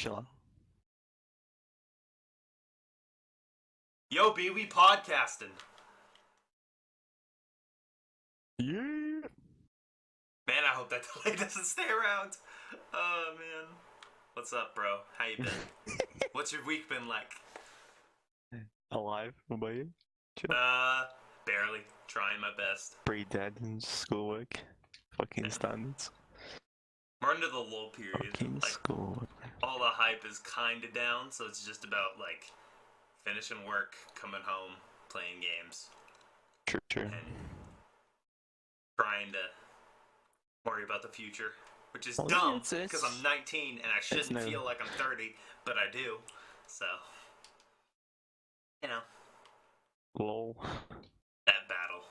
Chill. Yo, B, we podcasting. Yeah. Man, I hope that delay doesn't stay around. Oh, man. What's up, bro? How you been? What's your week been like? Alive. What about you? Chill. Barely. Trying my best. Pretty dead in schoolwork. Fucking standards. We're into the lull period. Fucking Like, schoolwork. all the hype is kinda down, so it's just about, like, finishing work, coming home, playing games. True. And trying to worry about the future. Which is dumb, because I'm 19 and I shouldn't feel like I'm 30, but I do. So, you know. Lol. That battle.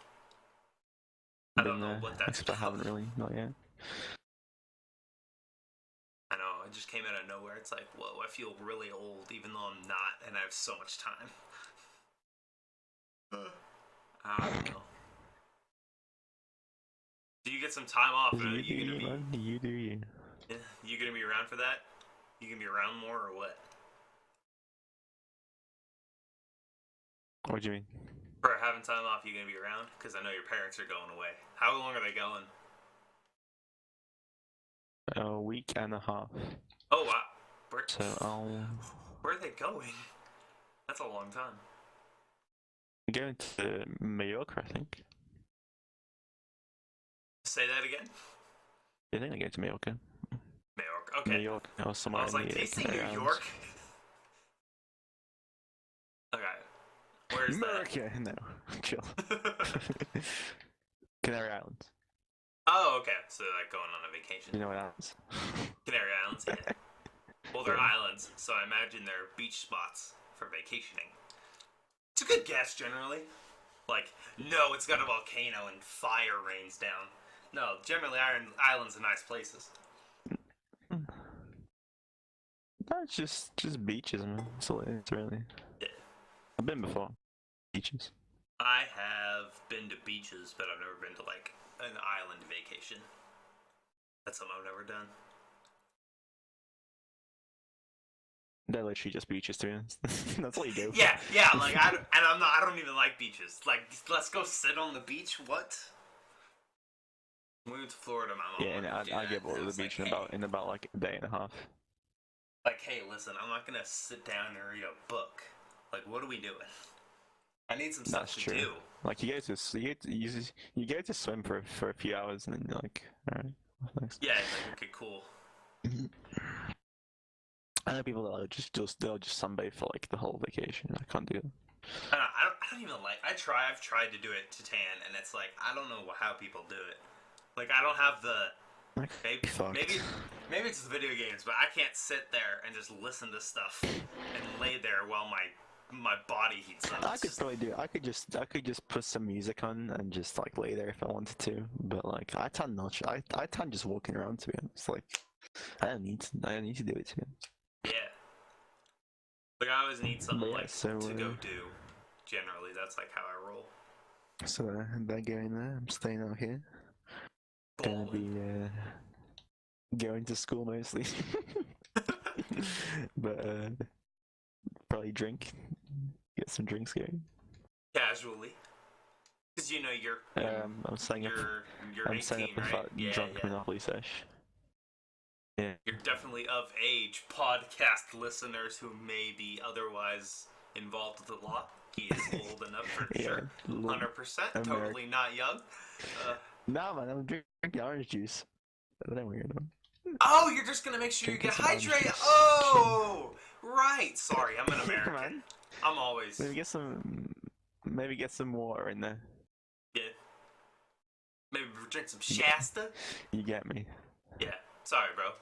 I don't know what that's about. I haven't really, not yet. I know, it just came out of nowhere. It's like, whoa, I feel really old, even though I'm not, and I have so much time. I don't know. Do you get some time off? You do you. Yeah, you gonna be around for that? You gonna be around more or what? What do you mean? For having time off, you gonna be around? Because I know your parents are going away. How long are they going? A week and a half. Oh wow. Where are they going? That's a long time. I'm going to Mallorca, I think. Say that again? I think I go to Mallorca. Mallorca, okay. Mallorca or somewhere. I was like, did he say New York? Okay. Where's America? No. Chill. Canary Islands. Oh, okay. So like going on a vacation. You know what that is? Canary Islands, yeah. Well, they're islands, so I imagine they're beach spots for vacationing. It's a good guess, generally. Like, no, it's got a volcano and fire rains down. No, generally islands are nice places. That's just beaches, man. That's all it is, really. Yeah. I've been before. Beaches. I have been to beaches, but I've never been to, like, an island vacation. That's something I've never done. They're literally just beaches, to be honest. That's all you do. Yeah, like, I don't even like beaches. Like, let's go sit on the beach? What? When we went to Florida, my mom I get bored of the beach in about like a day and a half. Like, hey, listen, I'm not gonna sit down and read a book. Like, what are we doing? I need some stuff to do. Like, you go to swim for a few hours and then you're like, alright, what's next? Yeah, it's like, okay, cool. I know people that they'll just sunbathe for like the whole vacation. I can't do it. I don't even like. I've tried to do it to tan, and it's like I don't know how people do it. Like I don't have the. Maybe it's the video games, but I can't sit there and just listen to stuff and lay there while my body heats up. I could probably do it. I could just put some music on and just like lay there if I wanted to. But like I tan just walking around, to be honest. Like I don't need to do it, to be honest. Yeah. Like I always need something to go do. Generally, that's like how I roll. So they're going there. I'm staying out here. Gonna be going to school mostly, but probably get some drinks going. Casually, because you know you're. I'm setting up. You're 18, right? Yeah, drunk Monopoly sesh. Yeah. You're definitely of age. Podcast listeners who may be otherwise involved with the law. He is old enough for sure. 100%. Totally not young. Nah, man, I'm drinking orange juice. That ain't weird. Oh, you're just gonna make sure you get hydrated. Oh, right. Sorry, I'm an American. I'm always. Maybe get some water in there. Yeah. Maybe drink some Shasta. You get me. Yeah. Sorry, bro.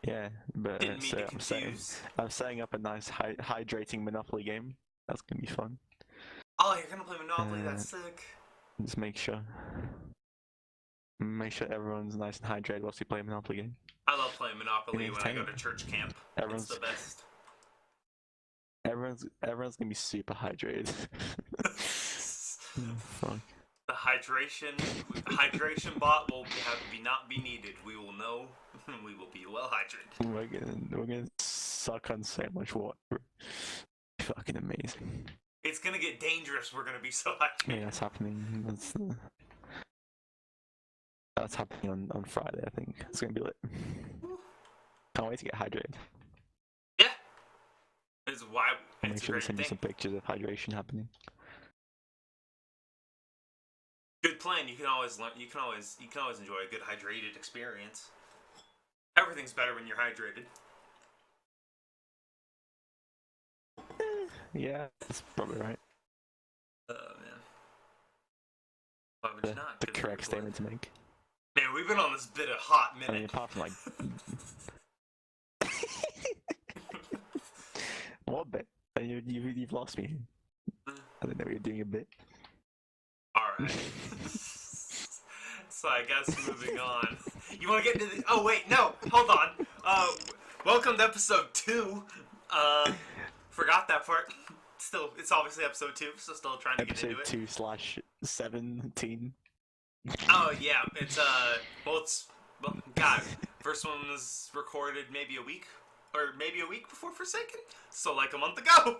Yeah, but Didn't mean to confuse. I'm setting up a nice hydrating Monopoly game. That's gonna be fun. Oh, you're gonna play Monopoly? That's sick. Just make sure everyone's nice and hydrated whilst we play a Monopoly game. I love playing Monopoly when I go to church camp. It's the best. Everyone's gonna be super hydrated. Fuck. The hydration bot will not be needed. We will know. We will be well hydrated. We're gonna suck on so much water. Fucking amazing. It's gonna get dangerous. We're gonna be so hydrated. Yeah, that's happening. That's happening on Friday, I think. It's gonna be lit. Can't wait to get hydrated. Yeah. It's why I'll make it's a sure to great send you thing. some pictures of hydration happening. Good plan. You can always learn. You can always enjoy a good hydrated experience. Everything's better when you're hydrated. Yeah, that's probably right. Oh man. Why would you not? The Good for correct your statement to make. blood. Man, we've been on this bit a hot minute. I mean, apart from like, what bit? You've lost me. I didn't know you were doing a bit. Alright. So I guess moving on. You want to get into the... Oh, wait, no. Hold on. Welcome to episode 2. Forgot that part. Still, it's obviously episode 2, so still trying to get into it. Episode 2/17. Oh, yeah. It's, well, God. First one was recorded maybe a week before Forsaken. So, like a month ago.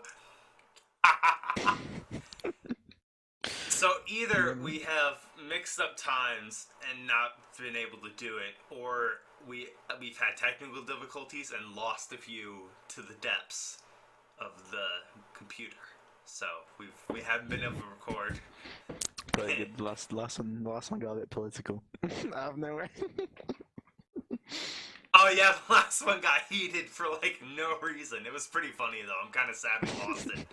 So either we have mixed up times and not been able to do it, or we've had technical difficulties and lost a few to the depths of the computer. So we haven't been able to record. But the last one got a bit political. Out of nowhere. Oh yeah, the last one got heated for like no reason. It was pretty funny though. I'm kind of sad we lost it.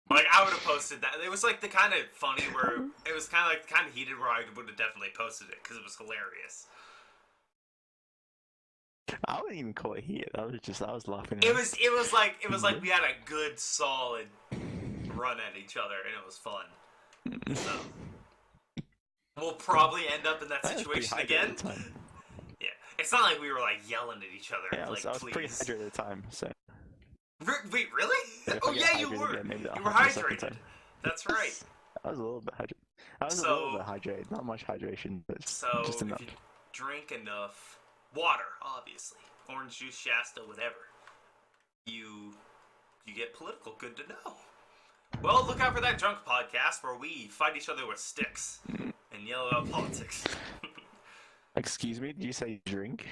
Like, I would have posted that. It was like the kind of funny where it was kind of like the kind of heated where I would have definitely posted it because it was hilarious. I wouldn't even call it heat. I was laughing. It was like we had a good solid run at each other and it was fun. So we'll probably end up in that situation again. Yeah, it's not like we were like yelling at each other. Yeah, like, I was please. pretty hydrated at the time, so. Wait, really? Yeah, oh yeah, you were. Again, you were hydrated. That's right. I was a little bit hydrated. A little bit hydrated. Not much hydration, but just enough. If you drink enough water, obviously, orange juice, Shasta, whatever, you get political. Good to know. Well, look out for that drunk podcast where we fight each other with sticks and yell about politics. Excuse me, did you say drink?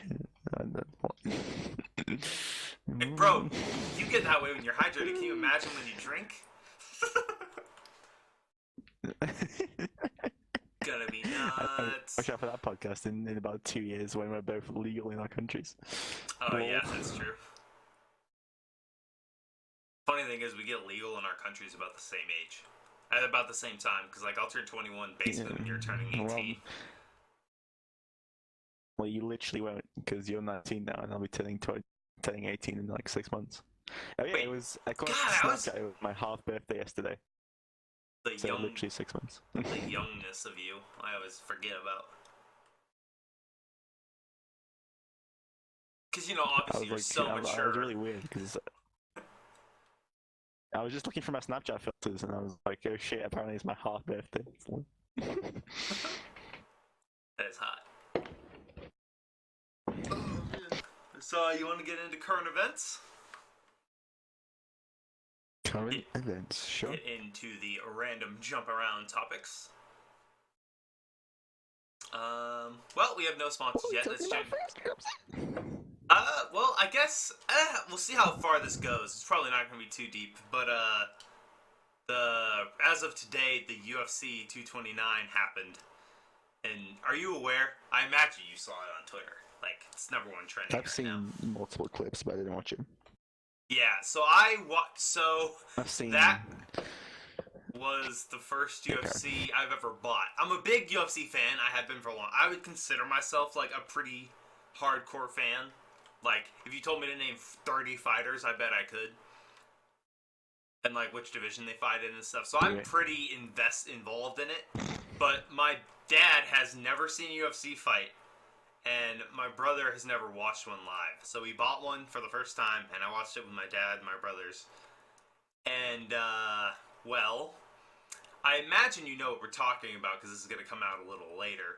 Hey, bro, you get that way when you're hydrated. Can you imagine when you drink? Gonna be nuts. Watch out for that podcast in about 2 years when we're both legal in our countries. Oh, yeah, that's true. Funny thing is, we get legal in our countries about the same age. At about the same time, because, like, I'll turn 21 basically when you're turning 18. Well, you literally won't, because you're 19 now, and I'll be turning 18 in, like, 6 months. Oh, yeah, Wait, it was my half birthday yesterday. So literally 6 months. The youngness of you, I always forget about. Because, you know, obviously you're so mature. I was really weird, because I was just looking for my Snapchat filters, and I was like, oh shit, apparently it's my half birthday. That is hot. So, you want to get into current events? Current events, sure. Get into the random jump around topics. Well, we have no sponsors yet. Let's check. Well, I guess we'll see how far this goes. It's probably not going to be too deep, but as of today, the UFC 229 happened. And are you aware? I imagine you saw it on Twitter. Like, it's #1 trending. I've seen multiple clips, but I didn't watch it. Yeah, so I've seen that was the first UFC I've ever bought. I'm a big UFC fan. I have been for a long. I would consider myself like a pretty hardcore fan. Like, if you told me to name 30 fighters, I bet I could. And like which division they fight in and stuff. So I'm pretty involved in it. But my dad has never seen a UFC fight. And my brother has never watched one live. So we bought one for the first time, and I watched it with my dad and my brothers. And, well, I imagine you know what we're talking about, because this is going to come out a little later.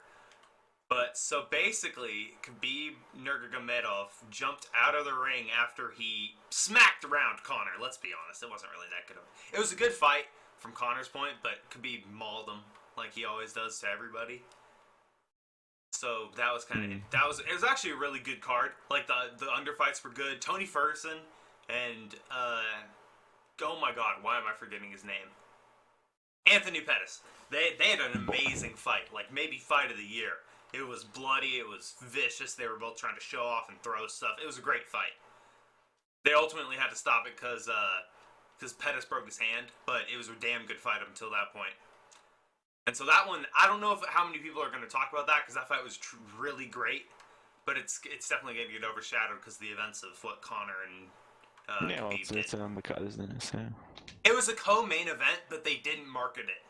But so basically, Khabib Nurmagomedov jumped out of the ring after he smacked around Conor. Let's be honest, it wasn't really that good. It was a good fight from Conor's point, but Khabib mauled him like he always does to everybody. So that was kind of it was actually a really good card. Like the underfights were good. Tony Ferguson and oh my god, why am I forgetting his name? Anthony Pettis. They had an amazing fight, like maybe fight of the year. It was bloody, it was vicious. They were both trying to show off and throw stuff. It was a great fight. They ultimately had to stop it because Pettis broke his hand, but it was a damn good fight up until that point. And so that one, I don't know how many people are going to talk about that because that fight was really great, but it's definitely going to get overshadowed because of the events of what Conor and yeah, well, Khabib did. it's an undercut, isn't it? So. It was a co-main event, but they didn't market it.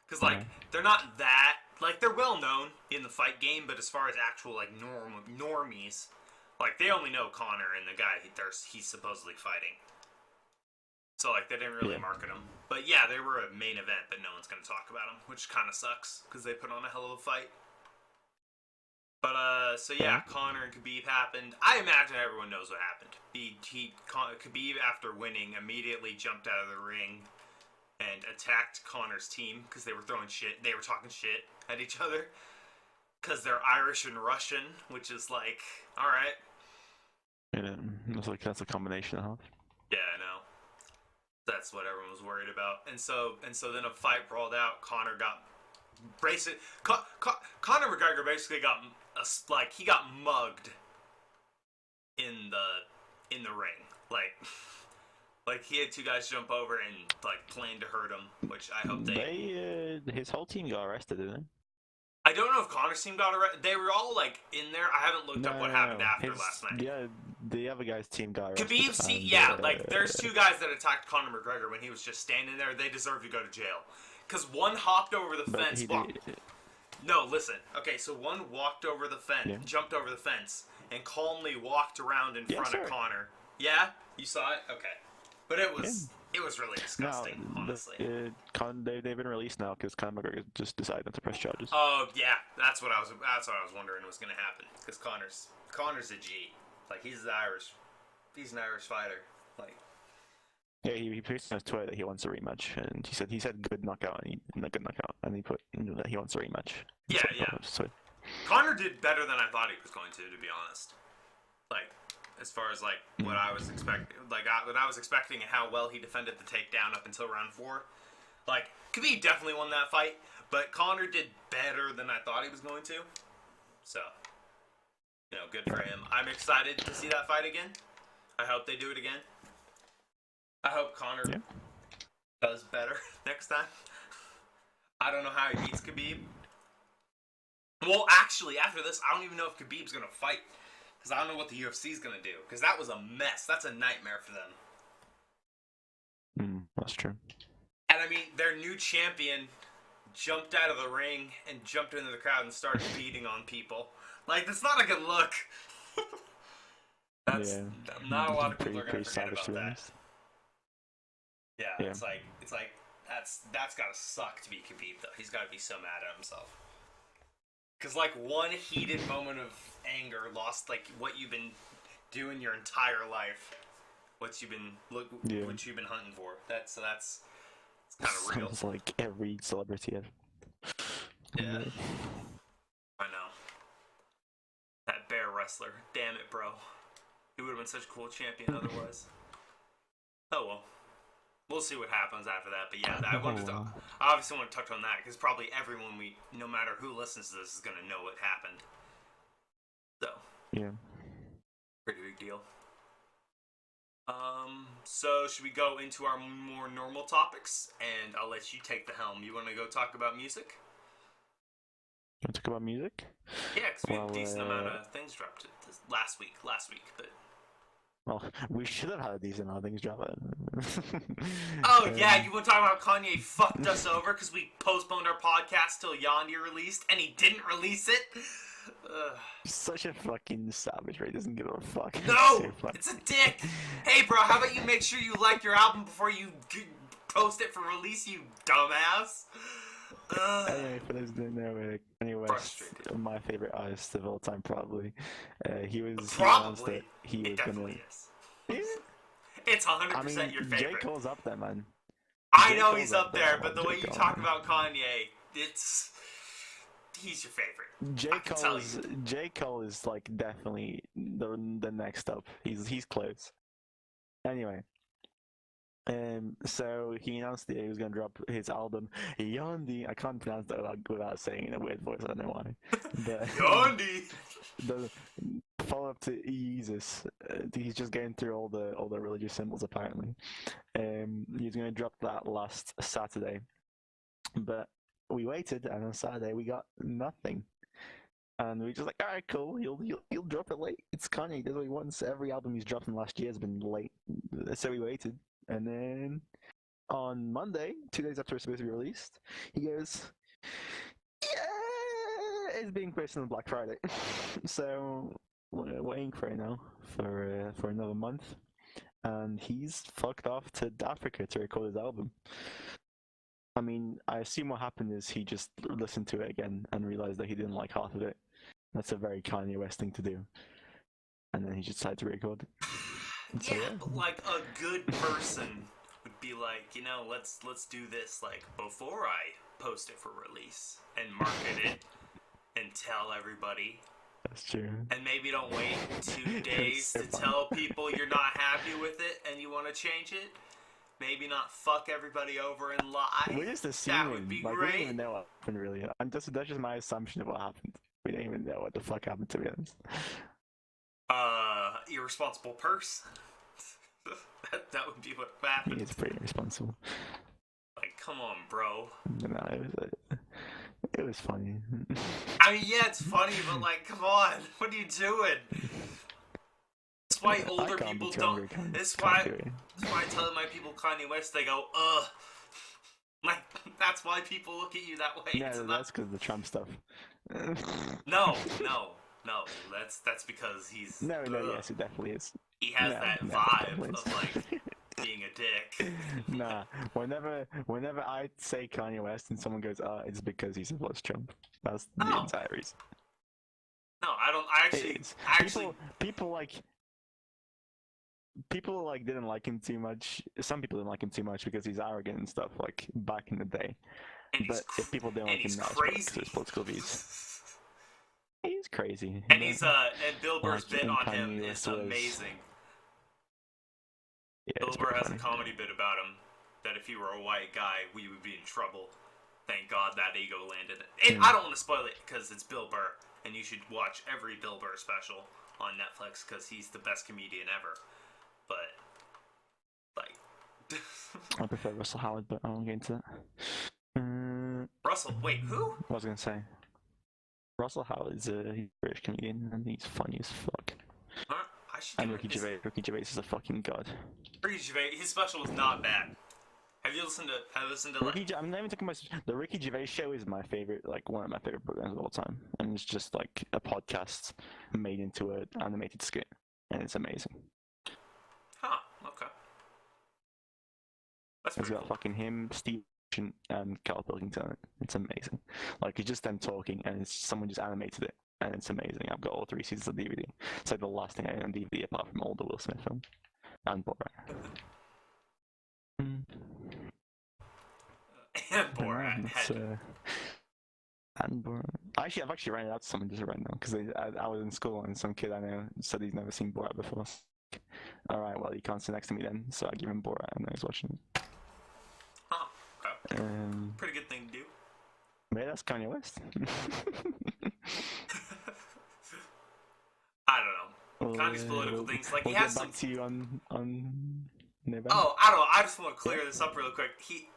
Because, like, they're not that... Like, they're well-known in the fight game, but as far as actual, like, normies, like, they only know Conor and the guy he's supposedly fighting. So, like, they didn't really market him. But, yeah, they were a main event, but no one's going to talk about them, which kind of sucks, because they put on a hell of a fight. But, so, yeah, Conor and Khabib happened. I imagine everyone knows what happened. Khabib, after winning, immediately jumped out of the ring and attacked Conor's team because they were throwing shit. They were talking shit at each other because they're Irish and Russian, which is like, all right. Yeah, it's like that's a combination of. Yeah, I know. That's what everyone was worried about, and so then a fight brawled out. Conor got Conor McGregor basically got he got mugged in the ring, like he had two guys jump over and like plan to hurt him, which I hope his whole team got arrested, didn't they? I don't know if Conor's team got arrested. They were all like in there. I haven't looked up what happened after last night. Yeah, the other guy's team got arrested. Khabib's team, like there's two guys that attacked Conor McGregor when he was just standing there. They deserve to go to jail because one hopped over the fence. No, listen. Okay, so one walked over the fence, jumped over the fence, and calmly walked around in front of Conor. Yeah, you saw it. Okay, but it was really disgusting, honestly. They've been released now because Conor McGregor just decided not to press charges. Oh yeah, that's what I was wondering was going to happen because Conor's a G. Like he's an Irish fighter. Like yeah, he posted on his Twitter that he wants a rematch, and he said good knockout, and he put that he wants a rematch. Yeah. Conor did better than I thought he was going to be honest. Like. As far as like what I was expecting, and how well he defended the takedown up until round 4, like Khabib definitely won that fight, but Conor did better than I thought he was going to. So, good for him. I'm excited to see that fight again. I hope they do it again. I hope Conor does better next time. I don't know how he beats Khabib. Well, actually, after this, I don't even know if Khabib's gonna fight. Because I don't know what the UFC is going to do. Because that was a mess. That's a nightmare for them. That's true. And I mean, their new champion jumped out of the ring and jumped into the crowd and started beating on people. Like, that's not a good look. Not a lot of people are going to forget about that. Yeah, it's like that's got to suck to be Khabib, though. He's got to be so mad at himself. Because, like, one heated moment of anger lost, like, what you've been doing your entire life. What you've been hunting for. That's kind of real. Sounds like every celebrity ever. Yeah. I know. That bear wrestler. Damn it, bro. He would have been such a cool champion otherwise. Oh, well. We'll see what happens after that, but yeah, I obviously want to touch on that because probably everyone no matter who listens to this, is going to know what happened. So, yeah, pretty big deal. So should we go into our more normal topics, and I'll let you take the helm. You want to go talk about music? You want to talk about music? Yeah, because we had a decent amount of things dropped last week, but. Well, we should have had a decent amount of things drop it. Oh, yeah, you want to talk about Kanye fucked us over because we postponed our podcast till Yondu released, and he didn't release it? Such a fucking savage, right? Doesn't give a fuck. No! It's a dick! Hey, bro, how about you make sure you like your album before you post it for release, you dumbass? Anyway, for those who don't know, Kanye West, Frustrated. my favorite artist of all time, probably. He announced Probably. that he It was definitely gonna. is. Yeah, It's 100% I mean, your J. favorite. Cole's up there, man. I J. know Cole's he's up there, I but the love way J. you Cole, talk man. about Kanye, he's your favorite. J. Cole is like definitely the next up. He's close. Anyway, so he announced that he was gonna drop his album Yandi. I can't pronounce that without saying it in a weird voice. I don't know why. But Yandi. the follow up to Jesus. He's just going through all the religious symbols apparently. He's gonna drop that last Saturday, but we waited, and on Saturday we got nothing. And we were just like, all right, cool. He'll drop it late. It's Kanye. He does what he wants. Every album he's dropped in the last year has been late. So we waited, and then on Monday, 2 days after it's supposed to be released, he goes, "Yeah, it's being placed on Black Friday." So we're waiting for it now for another month, and he's fucked off to Africa to record his album. I mean, I assume what happened is he just listened to it again and realized that he didn't like half of it. That's a very Kanye West thing to do. And then he just decided to record. So, yeah, but like a good person would be like, let's do this like before I post it for release and market it and tell everybody. That's true. And maybe don't wait 2 days to tell people you're not happy with it and you want to change it. Maybe not fuck everybody over and lie. We're just assuming. That would be great. We don't even know what happened, really. That's just my assumption of what happened. We don't even know what the fuck happened, to be honest. Irresponsible purse. that would be what happened. It's pretty irresponsible. Like, come on, bro. No, it was funny. I mean, yeah, it's funny, but like, come on. What are you doing? That's why older people don't. That's why I tell my people Kanye West, they go, ugh. Like, that's why people look at you that way. Yeah, that's because of the Trump stuff. No. That's because he's. No, yes, it definitely is. He has that vibe of like being a dick. Nah, whenever I say Kanye West and someone goes, it's because he supports Trump. That's the entire reason. No, I don't. I actually. People didn't like him too much. Some people didn't like him too much because he's arrogant and stuff, like back in the day. But if people didn't like him now, it's because his political views. He's crazy. And and Bill Burr's bit on him is amazing. Yeah, Bill Burr has a comedy bit about him that if he were a white guy, we would be in trouble. Thank God that ego landed. And I don't want to spoil it because it's Bill Burr, and you should watch every Bill Burr special on Netflix because he's the best comedian ever. But, like... I prefer Russell Howard, but I won't get into that. Russell, wait, who? What was I going to say? Russell Howard is a British comedian, and he's funny as fuck. And Ricky Gervais is a fucking god. Ricky Gervais, his special was not bad. Have you listened to I'm not even talking about the Ricky Gervais show is my favorite, like one of my favorite programs of all time, and it's just like a podcast made into an animated skit, and it's amazing. Huh? Okay. That's it's got cool. Fucking him, Steve, and Carl Pilkington on it. It's amazing. Like it's just them talking, and someone just animated it, and it's amazing. I've got all 3 seasons of DVD. It's like the last thing I own on DVD apart from all the Will Smith films and Borat. And Borat. And Borat. I've actually rented out to someone just right now because I was in school and some kid I know said he's never seen Borat before. Alright, well, you can't sit next to me then, so I give him Borat and he's watching it. Huh, okay. Pretty good thing to do. Maybe that's Kanye West. I don't know. Kanye's political things, like he has some... We'll get back to you on November. Oh, I don't know, I just want to clear this up real quick. He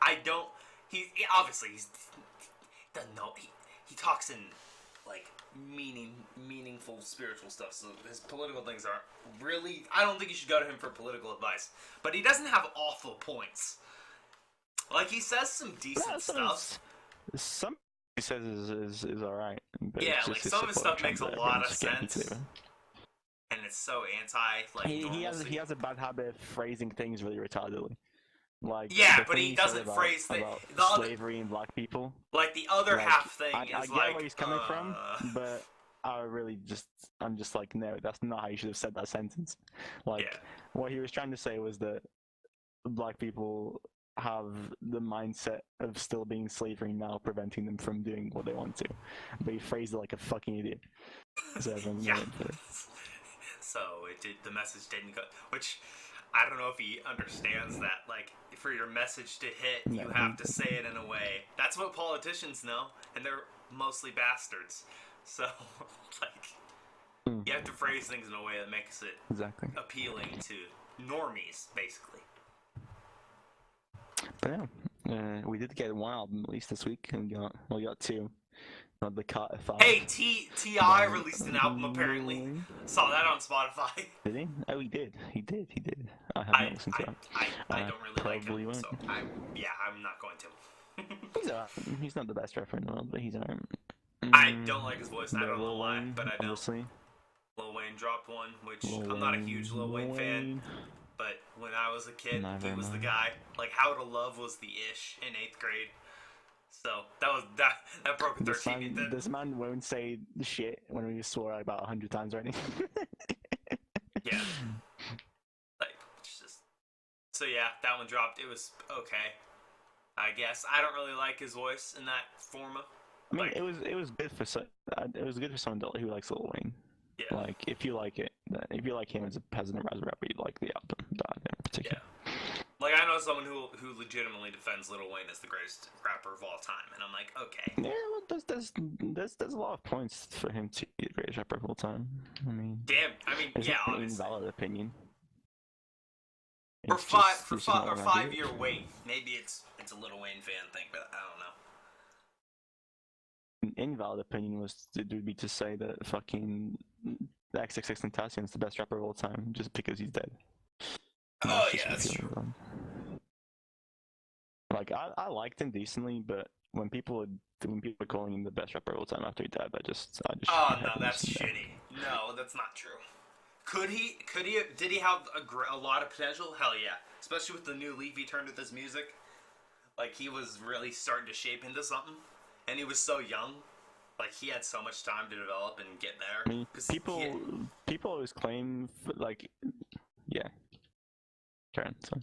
doesn't know, he talks in, like, meaningful spiritual stuff, so his political things aren't really... I don't think you should go to him for political advice. But he doesn't have awful points. Like, he says some decent stuff. Some he says is alright. Yeah, like, some of his stuff makes a lot of sense. And it's so anti, like, he has a bad habit of phrasing things really retardedly. Like, Yeah, the but thing he said doesn't phrase about the other, slavery and black people. like the other Like, half thing I is get like, where he's coming from, but I'm just like, no, that's not how you should have said that sentence. Like, yeah, what he was trying to say was that black people have the mindset of still being slavery now, preventing them from doing what they want to. But he phrased it like a fucking idiot. So everyone's yeah. waiting for it. So it did. The message didn't go. Which I don't know if he understands that. Like, for your message to hit, No, you have to say it in a way. That's what politicians know, and they're mostly bastards. So, like, you have to phrase things in a way that makes it exactly. appealing to normies, basically. But yeah, we did get one album at least this week, and we got two. The Carter 5. Hey, T.I. released an album apparently. Saw that on Spotify. Did he? Oh, he did. He did. I have not listened to that. I don't really like him, won't. so I'm not going to. He's alright. He's not the best rapper in the world, but he's alright. I don't like his voice. I don't know why, Wayne, but I don't. Obviously. Lil Wayne dropped one, which I'm not a huge Lil Wayne fan. But when I was a kid, he was the guy. Like, How to Love was the ish in 8th grade. So that broke 13. This man won't say shit when we swore about 100 times already. Yeah. Like, it's just. So yeah, that one dropped. It was okay, I guess. I don't really like his voice in that form. I mean, it was good for someone who likes Lil Wayne. Yeah. Like, if you like him as a peasant as a rapper, you'd like the album. That in particular. Yeah. Like, I know someone who legitimately defends Lil Wayne as the greatest rapper of all time, and I'm like, okay. Yeah, well, there's a lot of points for him to be the greatest rapper of all time. I mean, it's yeah, obviously. Invalid opinion. For 5-year wait, maybe it's a Lil Wayne fan thing, but I don't know. Invalid opinion would be to say that fucking XXXTentacion's the best rapper of all time just because he's dead. Oh yeah, that's true. Like, I liked him decently, but when people are calling him the best rapper of all time after he died, I just. Oh no, that's shitty. No, that's not true. Did he have a lot of potential? Hell yeah, especially with the new leaf he turned with his music. Like, he was really starting to shape into something, and he was so young. Like, he had so much time to develop and get better. I mean, people always claim yeah. Karen, so.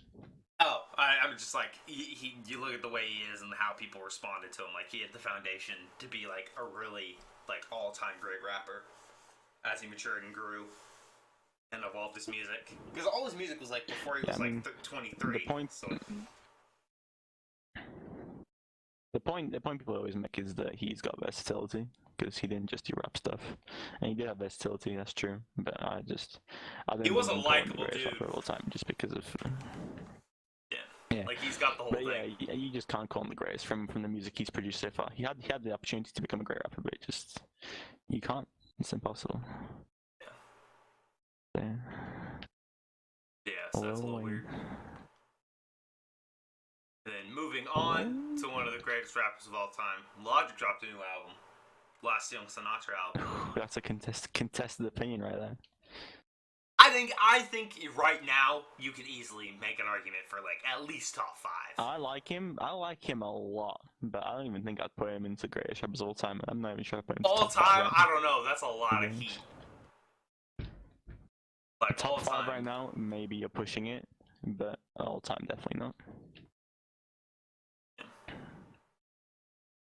Oh, I'm just like, you look at the way he is and how people responded to him. Like, he had the foundation to be like a really like all-time great rapper as he matured and grew and evolved his music. Because all his music was like before he was 23. The point people always make is that he's got versatility, because he didn't just do rap stuff, and he did have versatility. That's true, but I he was a likable dude for all time just because of. Yeah, like, he's got the whole thing. Yeah, you just can't call him the greatest from the music he's produced so far. He had the opportunity to become a great rapper, but you can't. It's impossible. Yeah. Yeah, so that's a little weird. Then moving on to one of the greatest rappers of all time, Logic dropped a new album, Last Young Sinatra album. That's a contested opinion right there. I think right now you could easily make an argument for like at least top 5. I like him a lot, but I don't even think I'd put him into greatest rappers of all time. I'm not even sure I'd put him all time. I don't know. That's a lot of heat. Like, top 5 right now, maybe you're pushing it, but all time definitely not.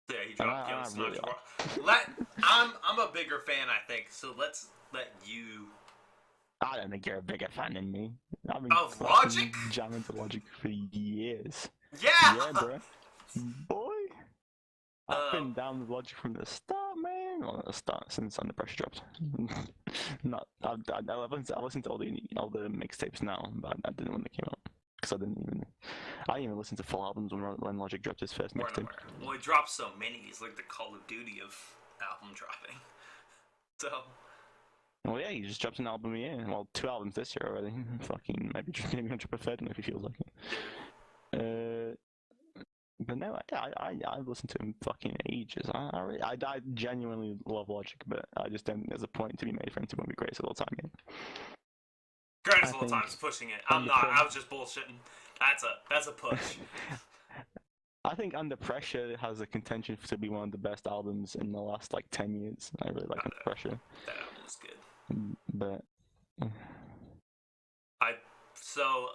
Yeah, he dropped Young Sinatra. I'm a bigger fan, I think. So let's let you. I don't think you're a bigger fan than me. I've been of Logic? Jamming to Logic for years. Yeah! Yeah, bro. Boy. I've been down with Logic from the start, man. Well, not the start, since Under Pressure dropped. I listened to all the mixtapes now, but I didn't when they came out. Because I didn't even listen to full albums when Logic dropped his first mixtape. Well, he dropped so many. He's like the Call of Duty of album dropping. So. Well, yeah, he just dropped an album a year. Well, 2 albums this year already. Fucking maybe gonna drop a third one if he feels like it. But no, I've listened to him fucking ages. I genuinely love Logic, but I just don't think there's a point to be made for him to be greatest of all time yet. Greatest of all time is pushing it. I'm not. I was just bullshitting. That's a push. I think Under Pressure has a contention to be one of the best albums in the last like 10 years. I really like Under Pressure. That album is good. But I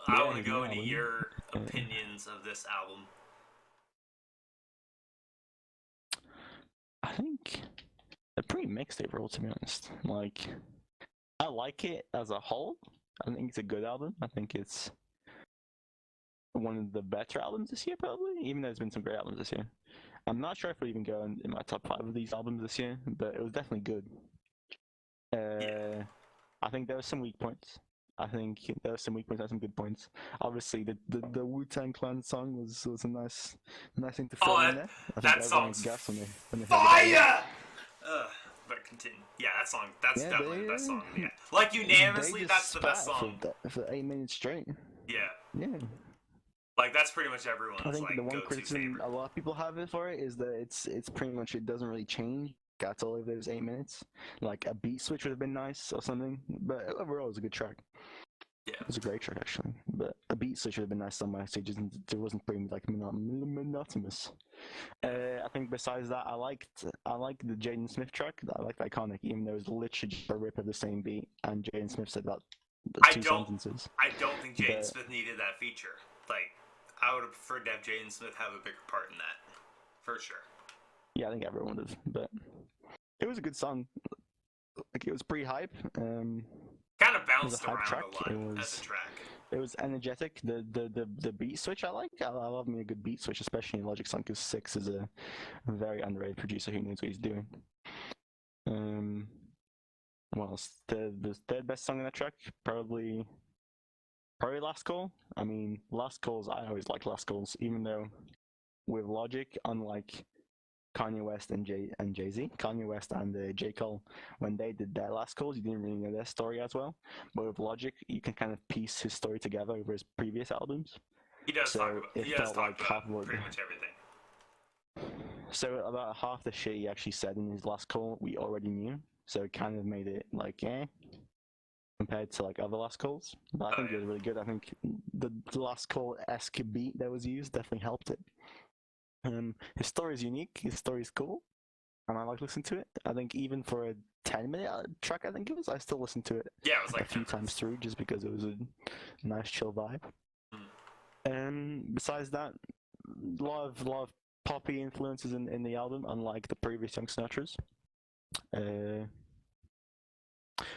Yeah, want to his go new into album. your opinions of this album. I think they're pretty mixed overall, to be honest. Like, I like it as a whole. I think it's a good album. I think it's one of the better albums this year, probably, even though there's been some great albums this year. I'm not sure if it'll even go in my top 5 of these albums this year, but it was definitely good. I think there were some weak points. I think there were some weak points and some good points. Obviously, the Wu-Tang Clan song was a nice thing to throw in there. I think that song's gassed when they fire! But continue. Yeah, that song. That's definitely the best song. Yeah, like unanimously, that's the best song. For 8 minutes straight. Yeah. Yeah. Like that's pretty much everyone's I think like the one go-to criticism favorite. a lot of people have it for it is that it's pretty much it doesn't really change at all over those 8 minutes. Like a beat switch would have been nice or something, but overall it was a good track. Yeah, it was a great track actually, but a beat switch would have been nice somewhere, so it wasn't pretty like monotonous. I think besides that, I like the Jaden Smith track. I like Iconic, even though it was literally just a rip of the same beat, and Jaden Smith said about two sentences. I don't think Jaden Smith needed that feature. Like, I would have preferred to have Jaden Smith have a bigger part in that, for sure. Yeah, I think everyone would have, but it was a good song. Like, it was pretty hype. Kind of bounced around track. A lot as a track. It was energetic. The beat switch I like. I love me a good beat switch, especially in Logic Song, because Six is a very underrated producer who knows what he's doing. What else? The third best song in that track, probably Last Call. I mean, Last Calls, I always like Last Calls, even though with Logic, unlike Kanye West and Jay-Z, Kanye West and J. Cole, when they did their Last Calls, you didn't really know their story as well. But with Logic, you can kind of piece his story together over his previous albums. He does talk about pretty much everything. So about half the shit he actually said in his Last Call, we already knew. So it kind of made it like, compared to like other Last Calls. But I think it was really good. I think the Last Call-esque beat that was used definitely helped it. His story is unique. His story is cool, and I like listening to it. I think even for a 10-minute track, I think it was, I still listened to it. Yeah, it was like a few times through, just because it was a nice chill vibe. Besides that, a lot of poppy influences in the album, unlike the previous Young Sinatras.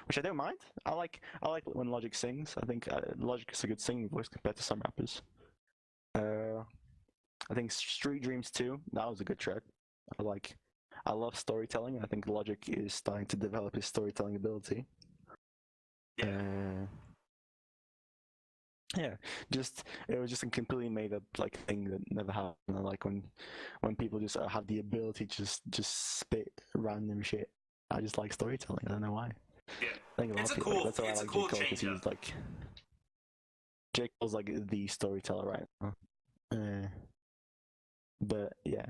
Which I don't mind. I like when Logic sings. I think Logic is a good singing voice compared to some rappers. I think Street Dreams 2, that was a good track. I love storytelling. I think Logic is starting to develop his storytelling ability. Yeah, it was just a completely made up like thing that never happened. I like when people just have the ability to just spit random shit. I just like storytelling. I don't know why. Yeah, I think it's a cool change up. Like J. Cole's like the storyteller right now. But yeah,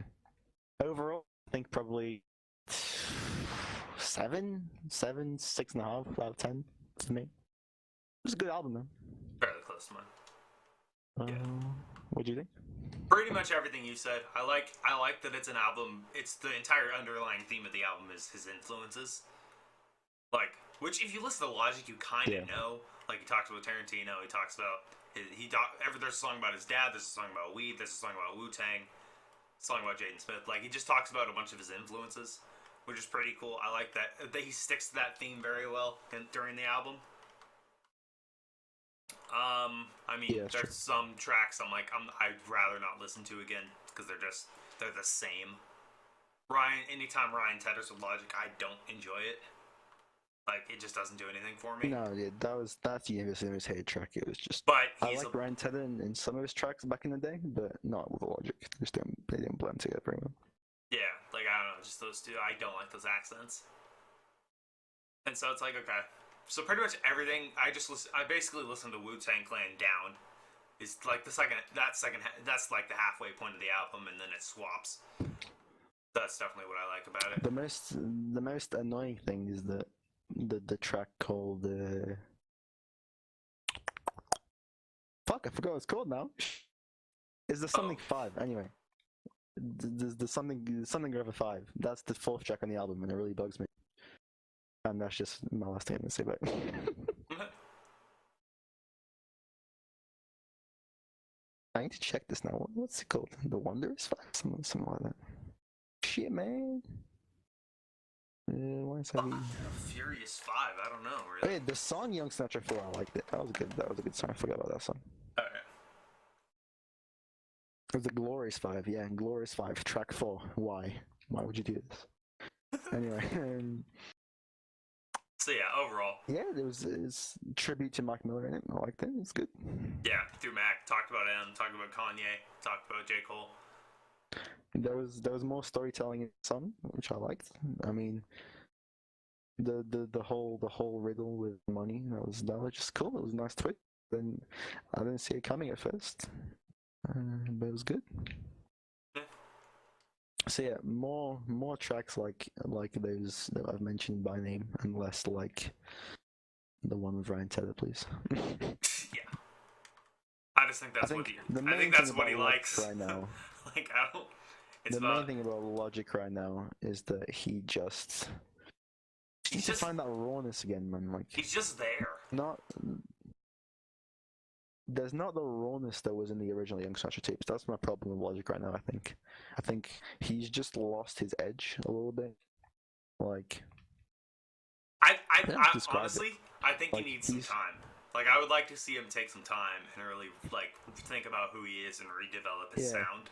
overall, I think probably 7, 6.5 out of 10 for me. It was a good album, though. Fairly close to mine. What do you think? Pretty much everything you said. I like that it's an album. It's the entire underlying theme of the album is his influences. Like, which if you listen to Logic, you kind of know. Like, he talks about Tarantino. He talks about there's a song about his dad. There's a song about weed. There's a song about Wu-Tang. Song about Jaden Smith. Like, he just talks about a bunch of his influences, which is pretty cool. I like that he sticks to that theme very well during the album. I mean, there's some tracks I'd rather not listen to again because they're the same. Anytime Ryan tethers with Logic, I don't enjoy it. Like, it just doesn't do anything for me. No, yeah, that's the His Hate track. It was just. But I like Ryan Tedder in some of his tracks back in the day, but not with Logic. They didn't blend together very well. Yeah, like I don't know, just those two. I don't like those accents, and so it's like okay. So pretty much everything I basically listen to Wu-Tang Clan down. Is like that's like the halfway point of the album, and then it swaps. That's definitely what I like about it. The most annoying thing is that the track called fuck? I forgot what it's called now. It's the something 5. Anyway, the something River 5. That's the 4th track on the album, and it really bugs me. And that's just my last thing to say about it. I need to check this now. What's it called? The Wondrous 5? Something like that. Shit, man. Why is that? Furious 5. I don't know. Really. Oh, yeah, the song Young Snatcher 4. I liked it. That was a good song. I forgot about that song. Okay. It was the Glorious 5. Yeah, Glorious 5. Track 4. Why? Why would you do this? Anyway. So yeah, overall. Yeah, there was tribute to Mac Miller in it. I liked it. It's good. Yeah, through Mac, talked about M, talked about Kanye, talked about J. Cole. There was more storytelling in the song, which I liked. I mean, the whole riddle with money that was just cool. It was a nice twist. Then I didn't see it coming at first, but it was good. So yeah, more tracks like those that I've mentioned by name, and less like the one with Ryan Tedder, please. Yeah, I just think that's what he likes right now. Like I don't. The main thing about Logic right now is that he just needs to find that rawness again, man. Like he's just there. There's not the rawness that was in the original Young Snatcher tapes. That's my problem with Logic right now. I think he's just lost his edge a little bit. Like, I honestly, I think he needs some time. Like, I would like to see him take some time and really like think about who he is and redevelop his sound.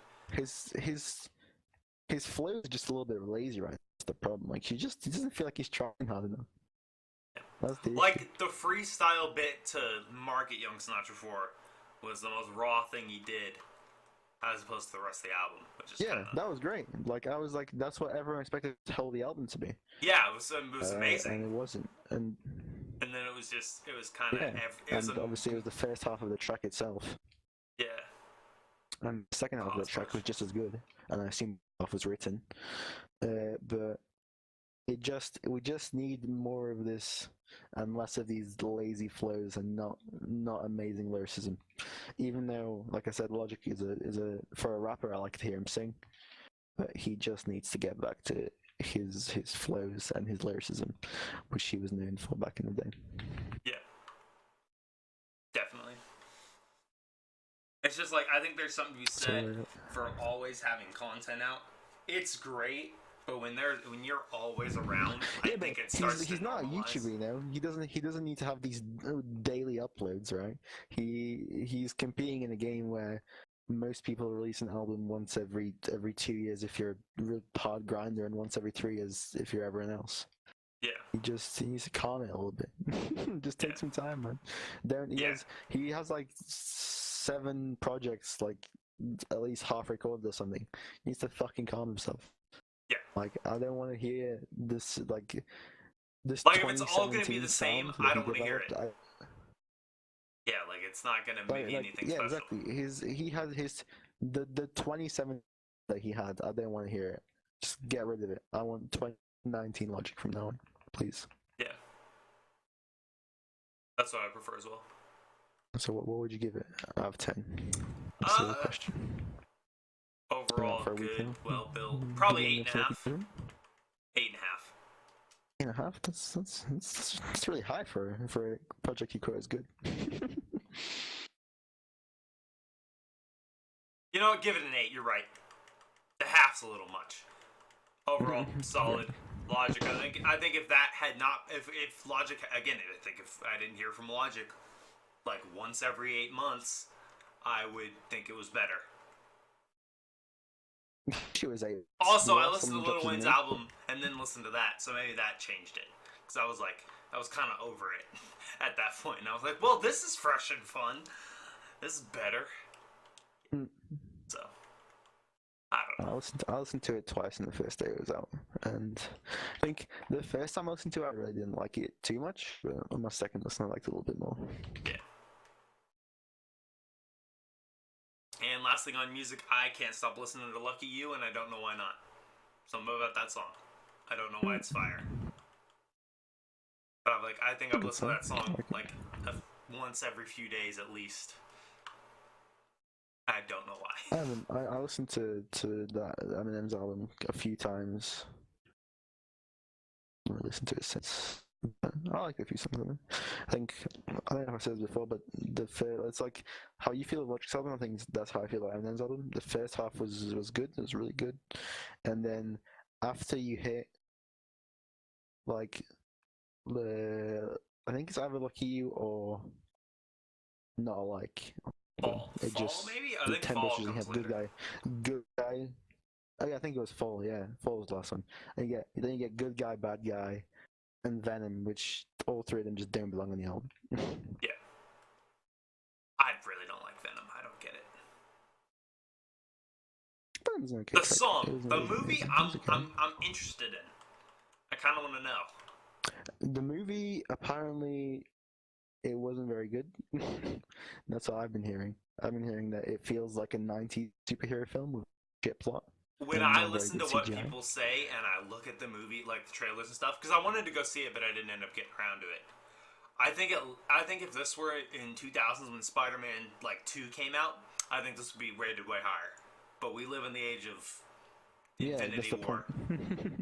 His flow is just a little bit lazy, right? That's the problem. Like, he doesn't feel like he's trying hard enough. That's the issue. The freestyle bit to market Young Sinatra 4 was the most raw thing he did, as opposed to the rest of the album. Which is that was great. Like, I was like, that's what everyone expected the whole the album to be. Yeah, it was amazing. And it wasn't. And then it was kind of obviously it was the first half of the track itself. Yeah. And the second half of the track was just as good, and I assume half was written. But we just need more of this and less of these lazy flows and not amazing lyricism. Even though, like I said, Logic is a for a rapper, I like to hear him sing, but he just needs to get back to his flows and his lyricism, which he was known for back in the day. Yeah, definitely. It's just like, I think there's something to be said for always having content out. It's great, but when you're always around, I think it starts he's not a YouTuber, you know. He doesn't need to have these daily uploads, right? He's competing in a game where most people release an album once every 2 years if you're a real hard grinder, and once every 3 years if you're everyone else. Yeah. He needs to calm it a little bit. Just take some time, man. He has like 7 projects, like at least half recorded or something. He needs to fucking calm himself. Yeah. Like, I don't want to hear this like if it's all gonna be the same, I don't want to hear it. Yeah, like it's not gonna be anything special. Yeah, exactly. He has the 27 that he had. I don't want to hear it. Just get rid of it. I want 2019 Logic from now on, please. Yeah. That's what I prefer as well. So what would you give it out of 10? That's the question. Overall, good, well built. Probably 8.5. 8.5. 8.5. That's really high for a project you quote as good. You know what? Give it an 8. You're right. The half's a little much. Overall, solid. Logic. I think if that had not, if Logic again, I think if I didn't hear from Logic like once every 8 months, I would think it was better. She was 8. Also, I listened to Lil Wayne's album and then listened to that, so maybe that changed it. Because I was kind of over it at that point, and I was like, well, this is fresh and fun. This is better. So, I don't know. I listened to it twice in the first day it was out, and I think the first time I listened to it, I really didn't like it too much, but on my second listen, I liked it a little bit more. Yeah. And last thing on music, I can't stop listening to Lucky You, and I don't know why not. Something about that song. I don't know why it's fire. But I think I've listened to that song like once every few days at least. don't know why. I haven't. I listened to that Eminem's album a few times. I listened to it since. I like a few songs of it. I don't know if I said this before, but it's like how you feel about your album. I think that's how I feel about Eminem's album. The first half was good. It was really good, and then after you hit like I think it's either Lucky You or Not Alike. Fall, maybe. I the think 10 Fall bitches you comes have later. good guy. Oh yeah, I think it was Fall. Yeah, Fall was the last one. And then you get Good Guy, Bad Guy, and Venom, which all three of them just don't belong on the album. Yeah, I really don't like Venom. I don't get it. Venom's an okay The track. song, the Really movie, amazing. I'm interested in. I kind of want to know. The movie apparently it wasn't very good. That's what I've been hearing. I've been hearing that it feels like a 90s superhero film with shit plot. When I listen to what people say and I look at the movie, like the trailers and stuff, because I wanted to go see it, but I didn't end up getting around to it. I think if this were in 2000s when Spider-Man 2 came out, I think this would be rated way higher. But we live in the age of Infinity War.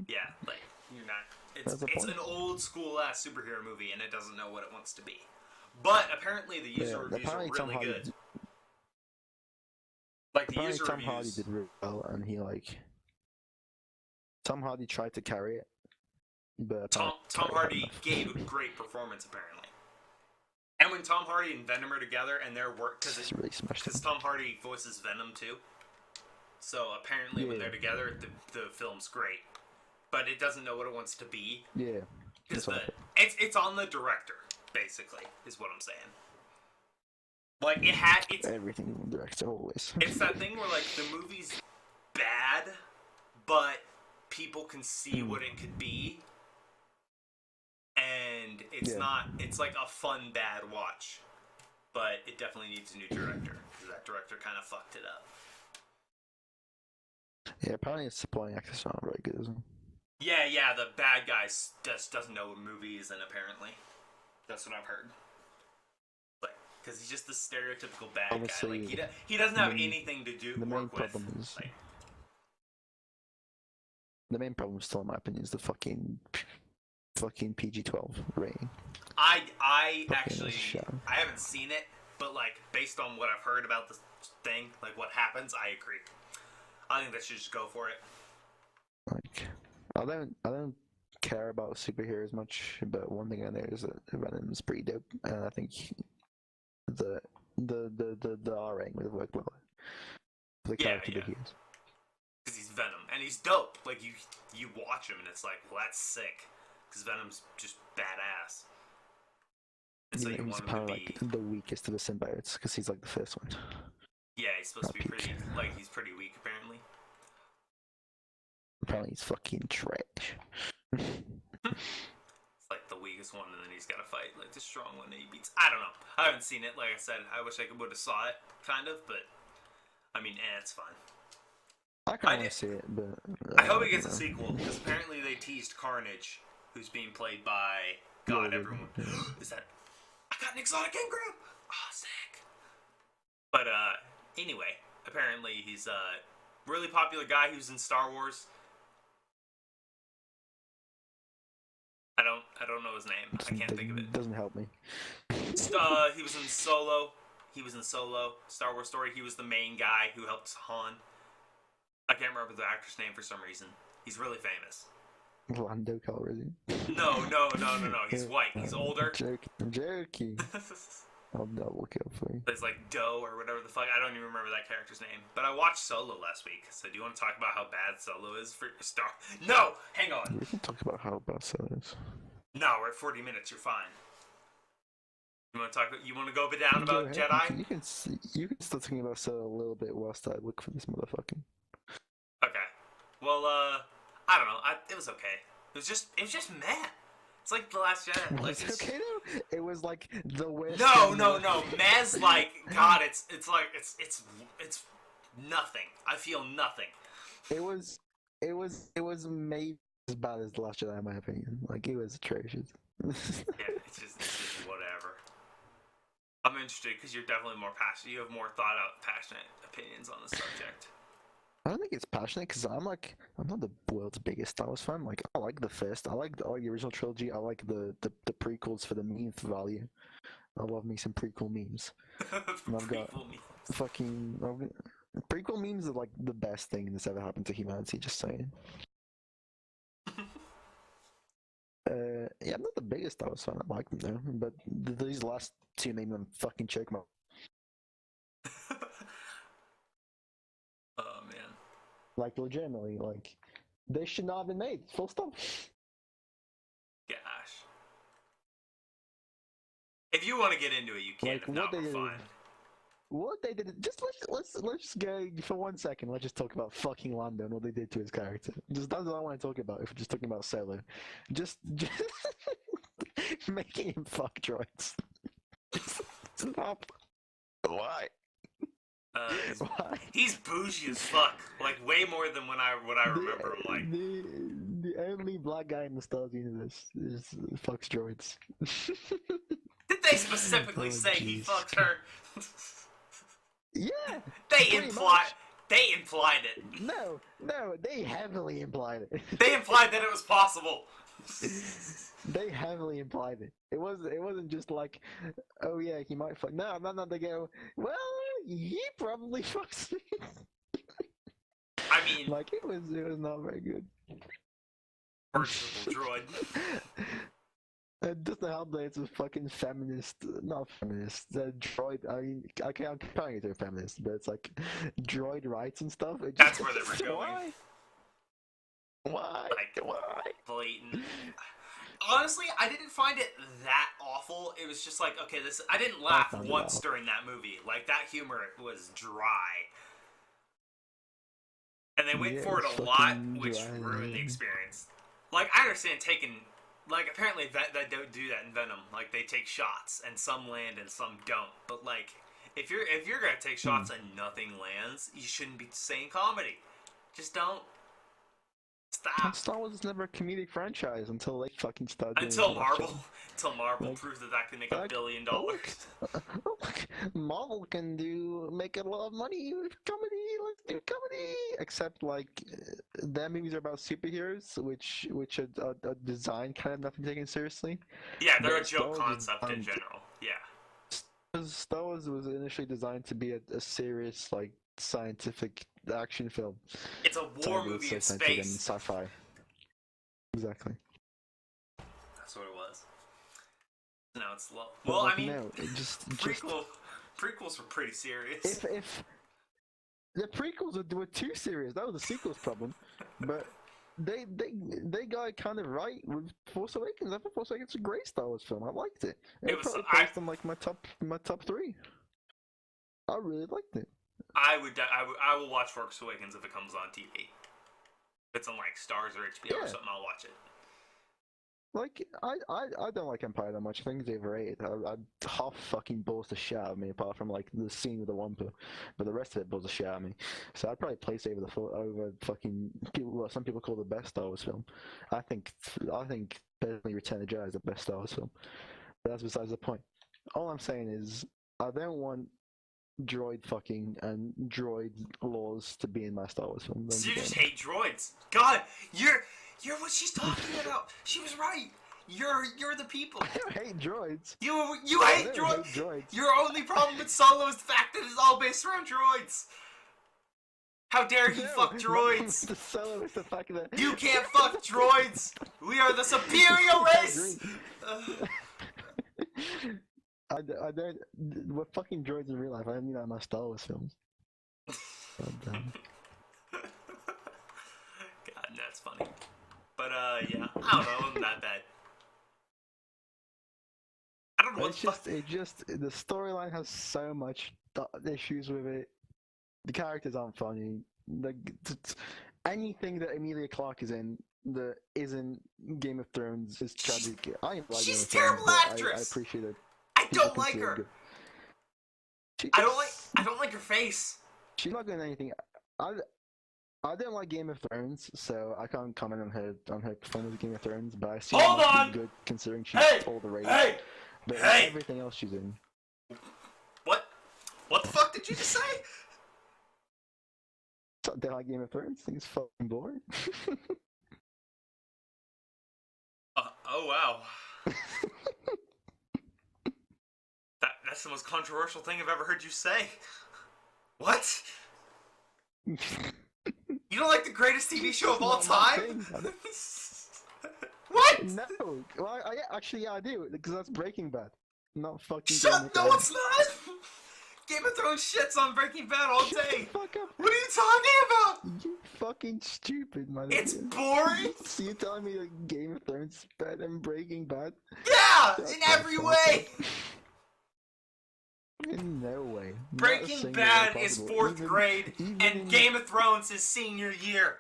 Yeah, like you're not. It's an old school ass superhero movie, and it doesn't know what it wants to be. But apparently, the user reviews are really good. Like the user Tom reviews. Hardy did really well, and Tom Hardy tried to carry it, but Tom Hardy gave a great performance apparently. And when Tom Hardy and Venom are together, and their work because Tom Hardy voices Venom too, so apparently when they're together, the film's great. But it doesn't know what it wants to be. Yeah, because it's on the director basically is what I'm saying. Like it's everything in the director always. It's that thing where the movie's bad, but people can see what it could be, and it's not. It's like a fun bad watch, but it definitely needs a new director because that director kind of fucked it up. Yeah, apparently its supporting actors aren't very good, isn't it? Yeah, the bad guy just doesn't know what movie is in, apparently. That's what I've heard. Because he's just the stereotypical bad Obviously, guy. He doesn't have anything to do the main work problem with. Is the main problem, still in my opinion, is the fucking PG-12 rating. I actually I haven't seen it, but based on what I've heard about the thing, what happens, I agree. I think they should just go for it. I don't care about superheroes much, but one thing I know is that Venom's pretty dope, and I think the R rating would have worked well for the character that he is. Because he's Venom, and he's dope. You watch him, and it's well, that's sick. Because Venom's just badass. And so you want him to be the weakest of the symbiotes, because he's the first one. Yeah, he's supposed to be pretty. He's pretty weak, apparently. Apparently, he's fucking trash. It's the weakest one, and then he's got to fight the strong one that he beats. I don't know. I haven't seen it. Like I said, I wish I would have saw it, kind of, but I mean, it's fine. I kind of want to see it, but I hope it gets a sequel because apparently they teased Carnage, who's being played by everyone. Is that? I got an exotic engram. Oh, sick. But anyway, apparently he's a really popular guy who's in Star Wars. I don't know his name. I can't think of it. Doesn't help me. He was in Solo. Star Wars story. He was the main guy who helped Han. I can't remember the actor's name for some reason. He's really famous. Lando Calrissian. No. He's white. He's older. I'm joking. I'll look it up for you. It's Doe or whatever the fuck. I don't even remember that character's name. But I watched Solo last week. So do you want to talk about how bad Solo is for Star? No, hang on. We can talk about how bad Solo is. No, we're at 40 minutes. You're fine. You want to talk? You want to go down about Jedi? You can start talking about Solo a little bit whilst I look for this motherfucker. Okay. Well, I don't know. It was okay. It was just meh. It's The Last Jedi. Was it okay though? It was the worst. No. Meh's God. It's nothing. I feel nothing. It was made as bad as The Last Jedi, in my opinion. It was atrocious. Yeah, it's just whatever. I'm interested because you're definitely more passionate. You have more thought out, passionate opinions on the subject. I don't think it's passionate because I'm not the world's biggest Star Wars fan. Like I like the first, I like the original trilogy. I like the prequels for the meme value. I love me some prequel memes. And I've got Prequel memes. fucking prequel memes are like the best thing that's ever happened to humanity. Just saying. Yeah, I'm not the biggest Star Wars fan. I like them though, but these last two made them fucking choke my. Oh man. Like legitimately, like they should not have been made. Full stop. Gosh. If you want to get into it, you can. Like, If not, we're fine. What they did, just let's just go for 1 second. Let's just talk about fucking Lando and what they did to his character. Just that's what I want to talk about. If we're just talking about Solo, just making him fuck droids. Stop. Why? Why? He's bougie as fuck. Like way more than what I remember him like. The only black guy in the Star Wars universe is fucks droids. Did they specifically say he fucked her? Yeah. They implied it. No, they heavily implied it. They implied that it was possible. They heavily implied it. It wasn't just like, oh yeah, he might fuck. No, they go, well, he probably fucks me. I mean, like it was not very good. personable droid. It doesn't help that it's a fucking feminist, not feminist, droid. I'm comparing it to a feminist, but it's like droid rights and stuff. That's where they were going. Why? Why? Blatant. Honestly, I didn't find it that awful. It was just like, okay, I didn't laugh once during that movie. Like, that humor was dry. And they went for it a lot, which ruined the experience. Like, I understand taking... Like, apparently they don't do that in Venom. Like, they take shots, and some land and some don't. But, like, if you're gonna take shots and nothing lands, you shouldn't be saying comedy. Just don't. Stop. Star Wars is never a comedic franchise until they fucking start doing Until Marvel proves that can make $1 billion. Look, Marvel can make a lot of money with comedy. Let's do comedy. Except like their movies are about superheroes, which are designed kind of not to be taken seriously. Yeah, they're a joke concept in general. Yeah. Star Wars was initially designed to be a serious like scientific action film. It's a war movie in space. And sci-fi. Exactly. That's what it was. No, it's low. Well, I mean, no, prequels were pretty serious. If the prequels were too serious, that was the sequel's problem. But they got kind of right with Force Awakens. I thought Force Awakens was a great Star Wars film. I liked it. It was probably placed on like my top 3. I really liked it. I will watch Force Awakens if it comes on TV. If it's on like Stars or HBO or something, I'll watch it. Like I don't like Empire that much. I think it's overrated. I half fucking balls the shit out of me, apart from like the scene with the Wampa, but the rest of it balls the shit out of me. So I'd probably place it over fucking what some people call the best Star Wars film. I think personally Return of the Jedi is the best Star Wars film. But that's besides the point. All I'm saying is I don't want droid fucking and droid laws to be in my Star Wars film. So you just hate droids. God, you're what she's talking about. She was right. You're the people. I don't hate droids. You hate droids. Your only problem with Solo is the fact that it's all based around droids. How dare he fuck droids? The Solo is the fact that you can't fuck droids. We are the superior race. I don't. We're fucking droids in real life. I don't mean that in my Star Wars films. God, that's funny. But yeah, I don't know. It wasn't that bad. I don't know what the storyline has so much issues with it. The characters aren't funny. Anything that Emilia Clarke is in that isn't Game of Thrones is tragic. She's a terrible actress. I appreciate it. I don't like her. I don't like her face. She's not doing anything. I don't like Game of Thrones, so I can't comment on her performance of Game of Thrones. But I assume she's good considering she's all the rage. But everything else she's in. did you just say? They like Game of Thrones. I think it's fucking boring. Oh wow. That's the most controversial thing I've ever heard you say. What? You don't like the greatest TV show of all time? What? No. Well, yeah, I do, because that's Breaking Bad. Not fucking. No, it's not. Game of Thrones shits on Breaking Bad all day. Fuck up. What are you talking about? You fucking stupid, man. It's boring. So you telling me that Game of Thrones is better than Breaking Bad? Yeah, in every way. In no way. Breaking Bad is 4th grade, and Game of Thrones is senior year.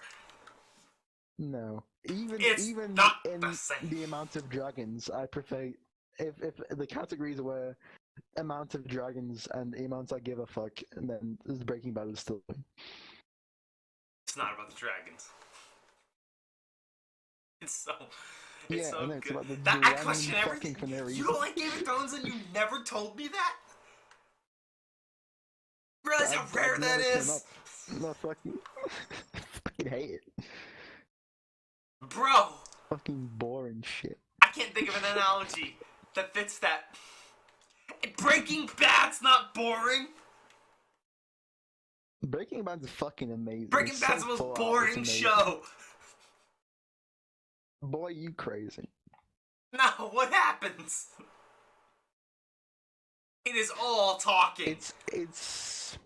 No. Even not in the same. the amount of dragons, I prefer if the categories were amount of dragons and the amount I give a fuck, and then Breaking Bad is still. It's not about the dragons. It's so it's good. about the I question everything. For no reason. You don't like Game of Thrones, and you never told me that. Realize how rare that is? No, fucking hate it. Bro! Fucking boring shit. I can't think of an analogy that fits that. Breaking Bad's not boring! Breaking Bad's fucking amazing. Breaking Bad's the most boring show! Boy, you crazy. No, what happens? It is all talking. It's...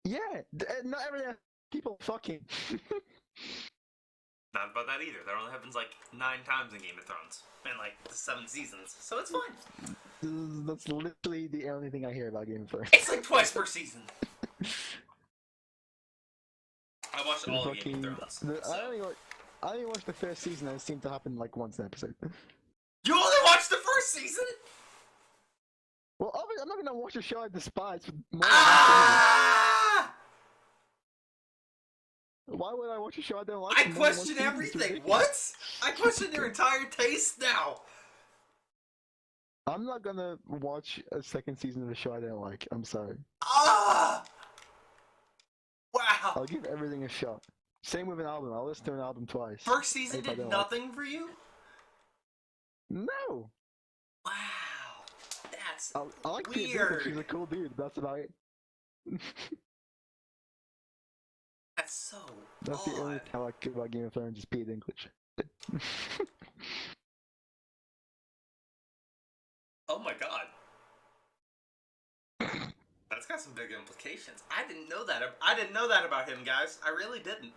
Yeah, not everything people fucking... Not about that either. That only happens like 9 times in Game of Thrones. In like the 7 seasons. So it's fine. That's literally the only thing I hear about Game of Thrones. It's like twice per season. I watched all of Game of Thrones. I only watched the first season, and it seemed to happen like once an episode. You only watched the first season? Well, obviously, I'm not gonna watch a show I despise for more Ah! Why would I watch a show I don't like? I question everything. What? I question your entire taste now. I'm not gonna watch a second season of a show I don't like. I'm sorry. Ah! Wow. I'll give everything a shot. Same with an album. I'll listen to an album twice. First season did nothing for you? No. Wow. That's I like weird. Pete Dinklage. She's a cool dude. That's about it. That's so That's odd. the only thing I like about Game of Thrones is Pete Dinklage. Oh my god. That's got some big implications. I didn't know that about him, guys. I really didn't.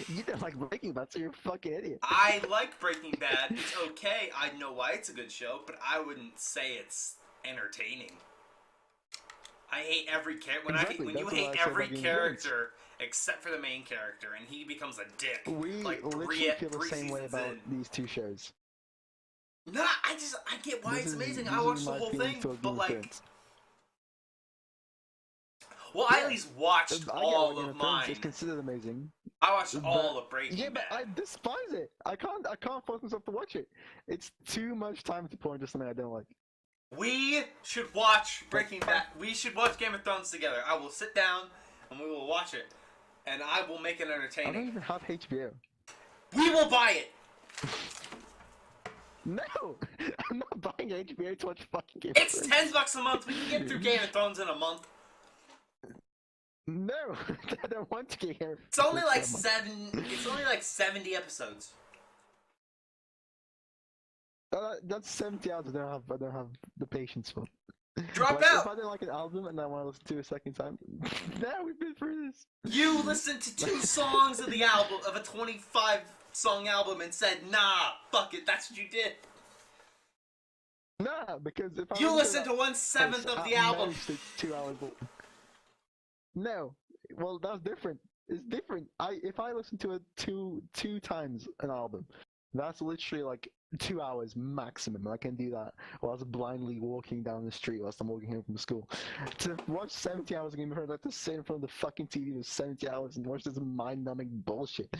You don't like Breaking Bad, so you're a fucking idiot. I like Breaking Bad. It's okay. I know why it's a good show, but I wouldn't say it's entertaining. I hate every character. When you hate every character except for the main character, and he becomes a dick. We like literally feel the same way about these two shows. Nah, I get why it's amazing. I watched the whole thing, but like... Well, I at least watched all of mine. It's considered amazing. I watched all of Breaking Bad. Yeah, but I despise it. I can't force myself to watch it. It's too much time to pour into something I don't like. We should watch Breaking Bad. We should watch Game of Thrones together. I will sit down and we will watch it, and I will make it entertaining. I don't even have HBO. We will buy it. No, I'm not buying HBO to watch fucking Game It's of Thrones. $10 a month. We can get through Game of Thrones in a month. No, I don't want to get here. It's only like 70 episodes. That's 70 hours. I don't have the patience for. Drop like, out. If I don't like an album and I want to listen to it a second time, now we've been through this. You listened to 2 songs of the album of a 25-song album and said, "Nah, fuck it." That's what you did. Nah, because if I you listened to 1/7 of the album. It's 2 hours long. No, well that's different. It's different. If I listen to it two times an album, that's literally like 2 hours maximum. I can do that whilst blindly walking down the street whilst I'm walking home from school. To watch 70 hours of Game of Thrones, I have to sit in front of the fucking TV for 70 hours and watch this mind-numbing bullshit.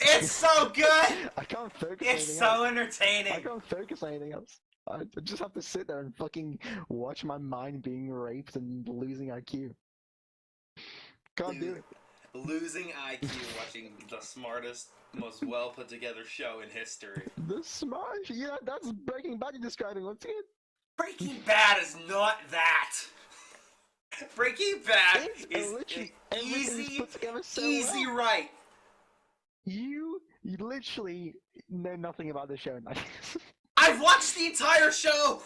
It's so good. I can't focus. It's so entertaining. I can't focus on anything else. I just have to sit there and fucking watch my mind being raped and losing IQ. Can't do it. Losing IQ watching the smartest, most well put together show in history. The smart, yeah, that's Breaking Bad you're describing. Let's see it. Breaking Bad is not that. Breaking Bad is literally easy, put together so easy well. right. You literally know nothing about the show. I've watched the entire show.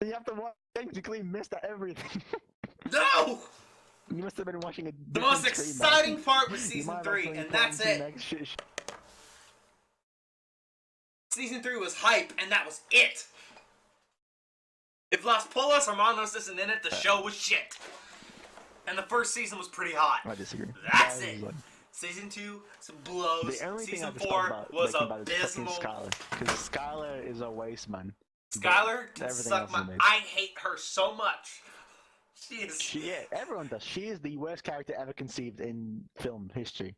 You have to watch things. You clearly missed everything. No. You must have been watching a The most exciting part was season 3, and that's it. Season 3 was hype, and that was it. If Las Polas Hermanos isn't in it, the show was shit. And the first season was pretty hot. I disagree. That's it. Season 2 blows. The only Season thing 4 was abysmal. Skylar, because Skylar is a waste man. Skylar can suck my. I hate her so much. Yeah, everyone does. She is the worst character ever conceived in film history.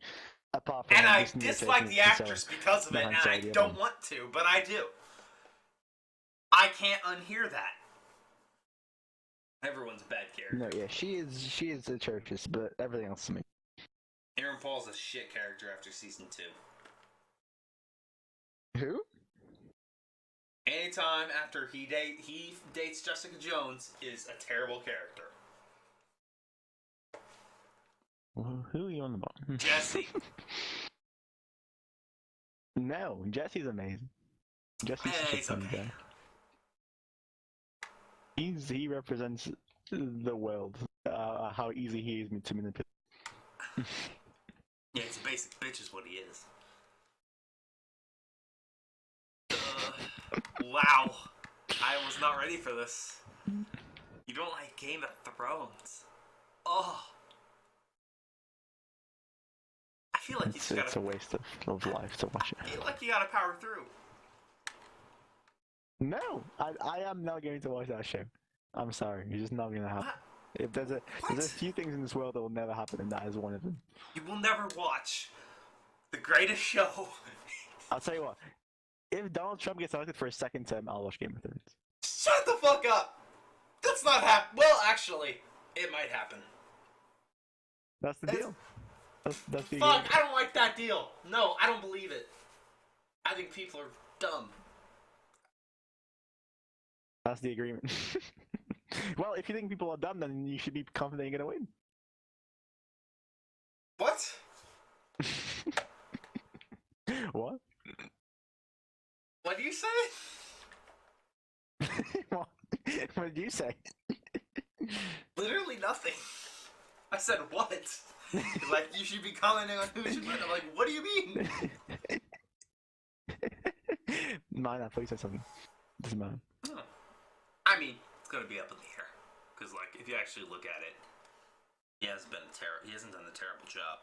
Apart from and I dislike the actress because of it, and I don't want to, but I do. I can't unhear that. Everyone's a bad character. No, yeah, she is atrocious, but everything else to me. Aaron Paul's a shit character after season 2. Who? Anytime after he dates Jessica Jones is a terrible character. Well, who are you on about? Jesse. No, Jesse's amazing. Jesse's he's a funny okay. guy. He represents the world. How easy he is to manipulate. Yeah, he's a basic bitch is what he is. Wow. I was not ready for this. You don't like Game of Thrones. Oh. I feel like it's a waste of life to watch it. I feel like you gotta power through. No, I am not going to watch that show. I'm sorry, it's just not gonna happen. What? If there's a few things in this world that will never happen, and that is one of them. You will never watch the greatest show. I'll tell you what. If Donald Trump gets elected for a second term, I'll watch Game of Thrones. Shut the fuck up! That's not happen. Well, actually, it might happen. That's the deal. That's the fuck, agreement. I don't like that deal. No, I don't believe it. I think people are dumb. That's the agreement. Well, if you think people are dumb, then you should be confident you're gonna win. What? What? What do you say? What did you say? Literally nothing. I said what? Like, you should be commenting on who should win. I'm like, what do you mean? Mine, I thought you said something. Doesn't matter. Huh. I mean, it's gonna be up in the air. Because, like, if you actually look at it, he hasn't done a terrible job.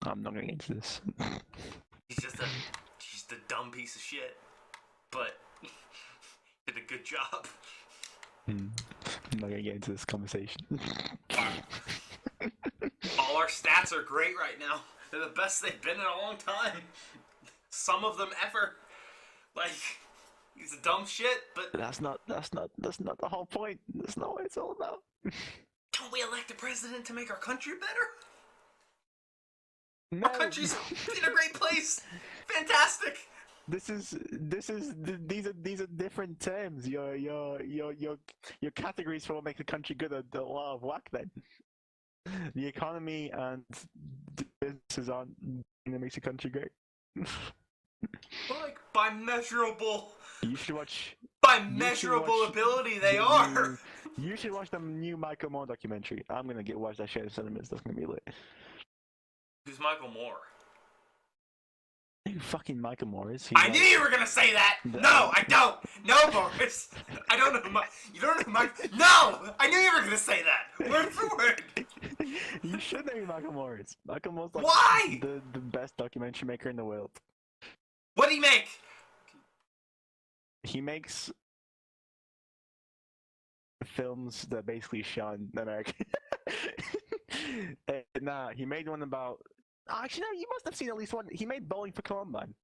I'm not gonna get into this. He's just a dumb piece of shit. But did a good job. I'm not gonna get into this conversation. All our stats are great right now. They're the best they've been in a long time. Some of them ever. Like, he's a dumb shit, but that's not the whole point. That's not what it's all about. Don't we elect a president to make our country better? No. Our country's in a great place. Fantastic. These are different terms. Your categories for what makes a country good are a lot of whack. Then the economy and the businesses aren't that makes a country great. Like, by measurable. You should watch. By measurable ability, they are. You should watch the new Michael Moore documentary. I'm gonna watch that shit in cinemas. That's gonna be lit. Who's Michael Moore? Who fucking Michael Moore is? I knew you were gonna say that. No, I don't. No, Boris. I don't know who you don't know who Michael. No, I knew you were gonna say that. Word for word. You should know who Michael Moore is. Michael Moore's like Why? the best documentary maker in the world. What do you make? He makes films that basically shun America. Nah, he made one about. Actually, no, you must have seen at least one. He made Bowling for Columbine.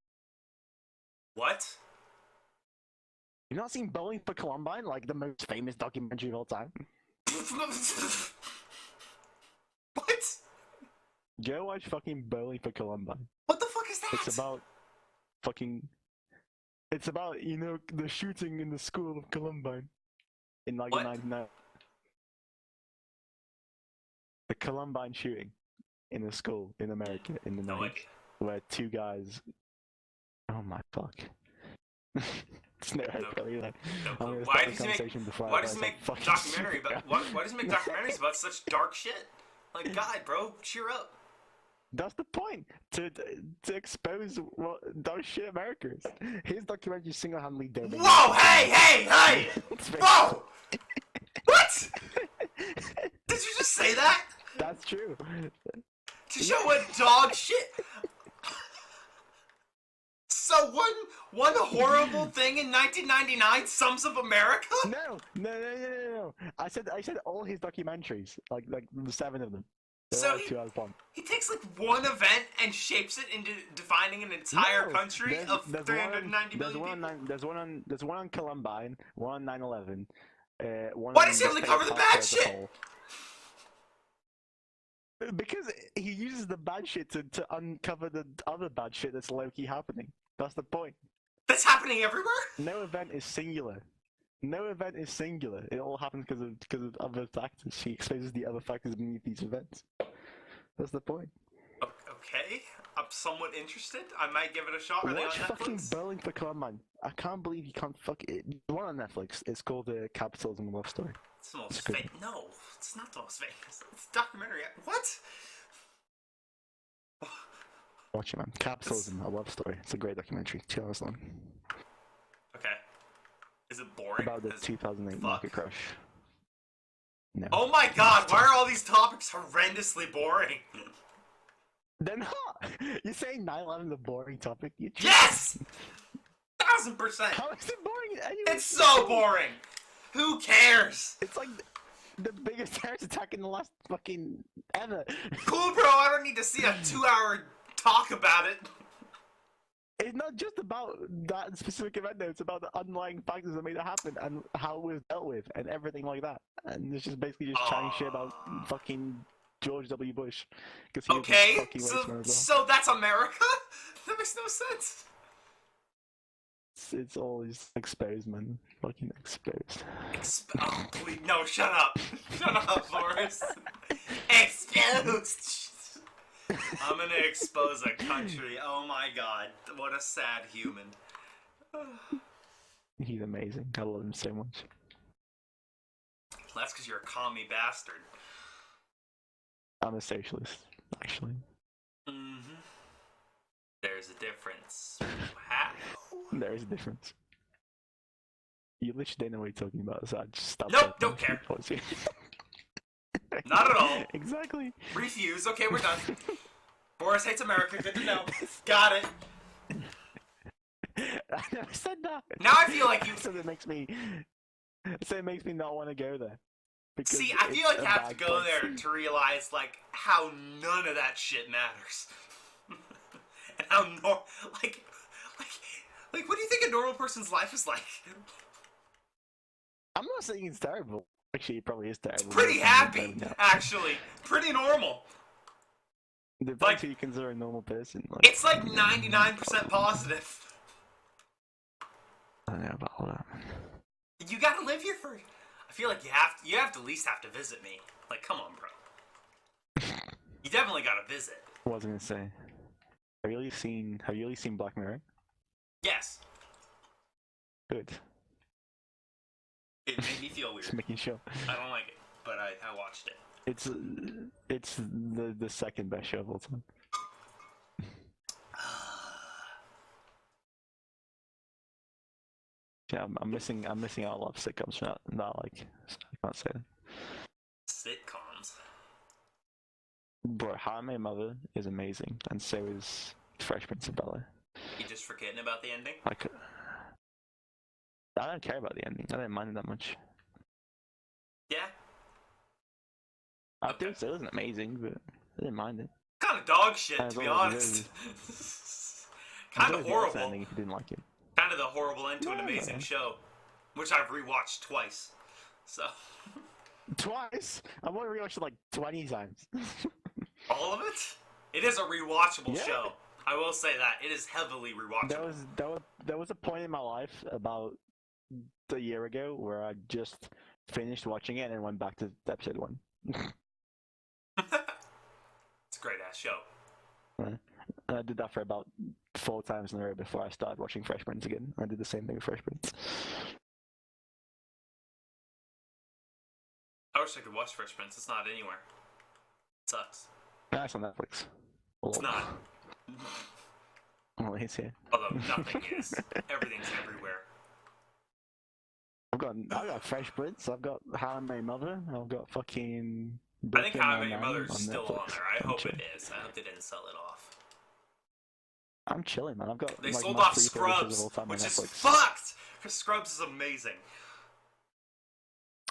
What? You've not seen Bowling for Columbine, like the most famous documentary of all time? What? Go watch fucking Bowling for Columbine. What the fuck is that? It's about fucking. It's about the shooting in the school of Columbine in like What? 1999. The Columbine shooting in a school in America in the No 90s, idea. where two guys. Oh my fuck. It's no hope, really. Like, No I'm clue. gonna Why start the does he make? conversation before I Why does he start make fucking documentary shit. about? Why does he make documentaries about such dark shit? Like, God, bro, cheer up. That's the point, to expose what dark shit America is. His documentary single-handedly donated. Whoa! Hey! Whoa! What? Did you just say that? That's true. To show what dog shit. So one horrible thing in 1999 sums up America? No. I said all his documentaries, like the 7 of them. They're So all 2 out of 1. he takes like one event and shapes it into defining an entire country of 390 million people. There's one on Columbine, one on 9/11. One Why on does he only state cover the healthcare bad as a shit? whole. Because he uses the bad shit to uncover the other bad shit that's low-key happening. That's the point. That's happening everywhere? No event is singular. It all happens because of other factors. He exposes the other factors beneath these events. That's the point. Okay, I'm somewhat interested. I might give it a shot. Are they on Watch fucking Netflix? Bowling for Columbine. I can't believe you can't fuck it. The one on Netflix. It's called Capitalism Love Story. It's the most It's good. famous. No, it's not the most famous. It's a documentary. What? Watch it, man. Capitalism, a love story. It's a great documentary. 2 hours long. Okay. Is it boring? About the As 2008 fuck? market crash. No. Oh my god, why are all these topics horrendously boring? They're not! You're saying 9/11 is a boring topic? Yes! 1000%! How is it boring? Anyway, It's so boring! Who cares? It's like the biggest terrorist attack in the last fucking ever. Cool, bro, I don't need to see a 2-hour talk about it. It's not just about that specific event, though. It's about the underlying factors that made it happen and how it was dealt with and everything like that. And it's just basically just chatting shit about fucking George W. Bush. He Okay, was a fucking wasteman as well. so that's America? That makes no sense. It's all just exposed, man. Fucking exposed. Oh, please, no, shut up. Shut up, Forrest. Exposed. I'm gonna expose a country. Oh my god, what a sad human. He's amazing. I love him so much. That's because you're a commie bastard. I'm a socialist, actually. Mm-hmm. There's a difference. How? There is a difference. You literally don't know what you're talking about, so I just stopped. Nope, don't care. Not at all. Exactly. Refuse. Okay, we're done. Boris hates America. Good to know. Got it. I never said that. Now I feel like you. So it makes me not want to go there. Because See, I feel like it's you a have to bad go place. there to realize like how none of that shit matters, and how like what do you think a normal person's life is like? I'm not saying it's terrible. Actually, it probably is terrible. Pretty happy, actually. Pretty normal. Depends like- who you consider a normal person. Like, It's like 99% positive. I don't know about all that. You gotta live here for. I feel like you have to at least have to visit me. Like, come on, bro. You definitely gotta visit. What was I gonna say? Have you really seen Black Mirror? Yes. Good. It made me feel Just weird. making sure. I don't like it, but I watched it. It's the second best show of all time. Yeah, I'm missing out a lot of sitcoms. Not like I can't say that. Sitcoms. Bro, How I Met Your Mother is amazing, and so is Fresh Prince of Bel-Air. You just forgetting about the ending? Like, I don't care about the ending. I don't mind it that much. Yeah. I Okay. do say it wasn't amazing, but I didn't mind it. Kind of dog shit, As to be long as it honest. is. Kind Enjoy of the Office horrible. ending if you didn't like it. Kind of the horrible end to an amazing show, which I've rewatched twice. So. Twice? I've only rewatched it like 20 times. All of it? It is a rewatchable show. I will say that. It is heavily rewatchable. There was a point in my life about a year ago where I just finished watching it and went back to episode 1. It's a great ass show. And I did that for about 4 times in a row before I started watching Fresh Prince again. I did the same thing with Fresh Prince. I wish I could watch Fresh Prince. It's not anywhere. It sucks. Yeah, it's on Netflix. It's not. Well, it's here. Although nothing is. Everything's everywhere. I've got Fresh Prince. I've got How I Met Your Mother. I've got fucking. I think How I Met Your Mother is still on there. I hope it is. I hope they didn't sell it off. I'm chilling, man. I've got. They like, sold my off 3 Scrubs, of all time on which is Netflix. fucked. Because Scrubs is amazing.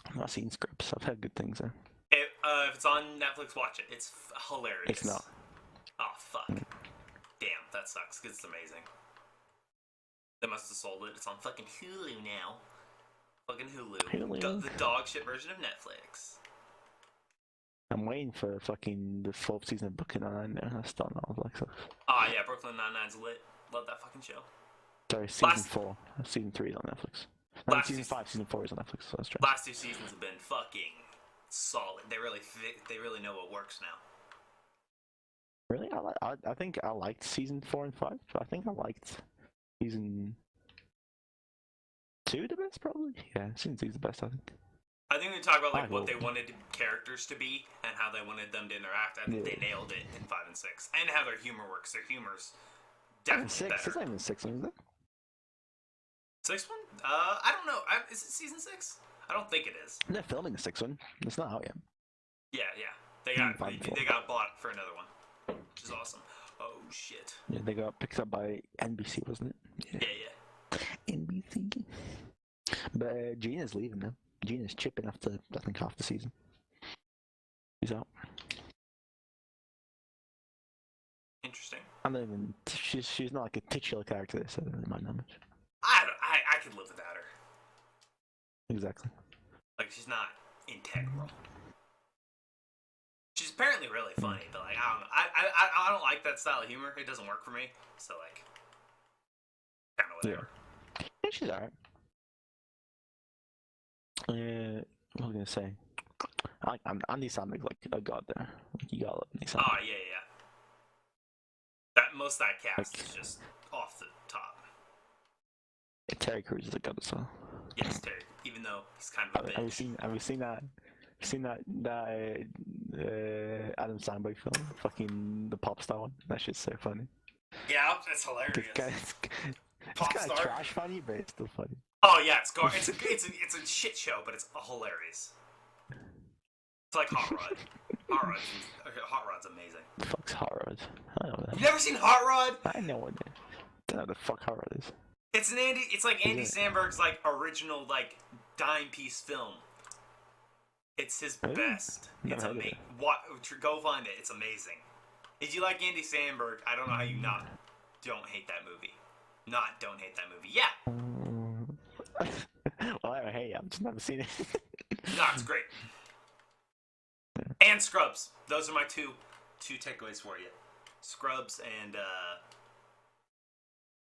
I've not seen Scrubs. I've heard good things though. If it's on Netflix, watch it. It's hilarious. It's not. Oh fuck. Damn, that sucks. Because it's amazing. They must have sold it. It's on fucking Hulu now. Fucking Hulu. The dog shit version of Netflix. I'm waiting for fucking the 4th season of Brooklyn Nine-Nine. That's starting off like so. Oh yeah, Brooklyn Nine-Nine's lit. Love that fucking show. Sorry, season 4. Season 3 is on Netflix. No, season 5, season 4 is on Netflix. So that's true. Last 2 seasons have been fucking solid. They really know what works now. Really? I think I liked season 4 and 5. I think I liked season 2 the best, probably. Yeah, season 2 is the best, I think. I think they talk about like what they wanted characters to be and how they wanted them to interact. I think they nailed it in 5 and 6, and how their humor works. Their humor's definitely better. It's not even 6 one, is it? 6th one? I don't know. Is it season 6? I don't think it is. They're filming the 6th one. It's not out yet. Yeah. They got bought for another one, which is awesome. Oh shit. Yeah, they got picked up by NBC, wasn't it? Yeah. NBC. But Gina's leaving now. Gina's chipping after I think half the season. She's out. Interesting. I don't even. She's not like a titular character, so I don't really mind that much. I could live without her. Exactly. Like she's not integral. She's apparently really funny, but like I don't know. I don't like that style of humor. It doesn't work for me. So like, kind of whatever. Yeah, she's alright. What was I gonna say? Andy Samberg's like a god there. Like, you gotta love Andy Samberg. Oh yeah. Most of that cast is just off the top. Yeah, Terry Crews is a god as well. Yes, Terry. Even though he's kind of a bitch. Have you seen that Adam Sandberg film? Fucking the pop star one. That shit's so funny. Yeah, it's hilarious. It's kind of trash funny, but it's still funny. Oh yeah, it's a shit show, but it's hilarious. It's like Hot Rod. Hot Rod's amazing. The fuck's Hot Rod? I don't know that. You've never seen Hot Rod? I know what it is. I don't know what the fuck Hot Rod is. It's like Andy Samberg's like original like dime piece film. It's his best. It's amazing. Go find it. It's amazing. If you like Andy Samberg, I don't know how you don't hate that movie. Don't hate that movie. Yeah. Well, I don't hate it. I've just never seen it. No, it's great. And Scrubs. Those are my two takeaways for you. Scrubs and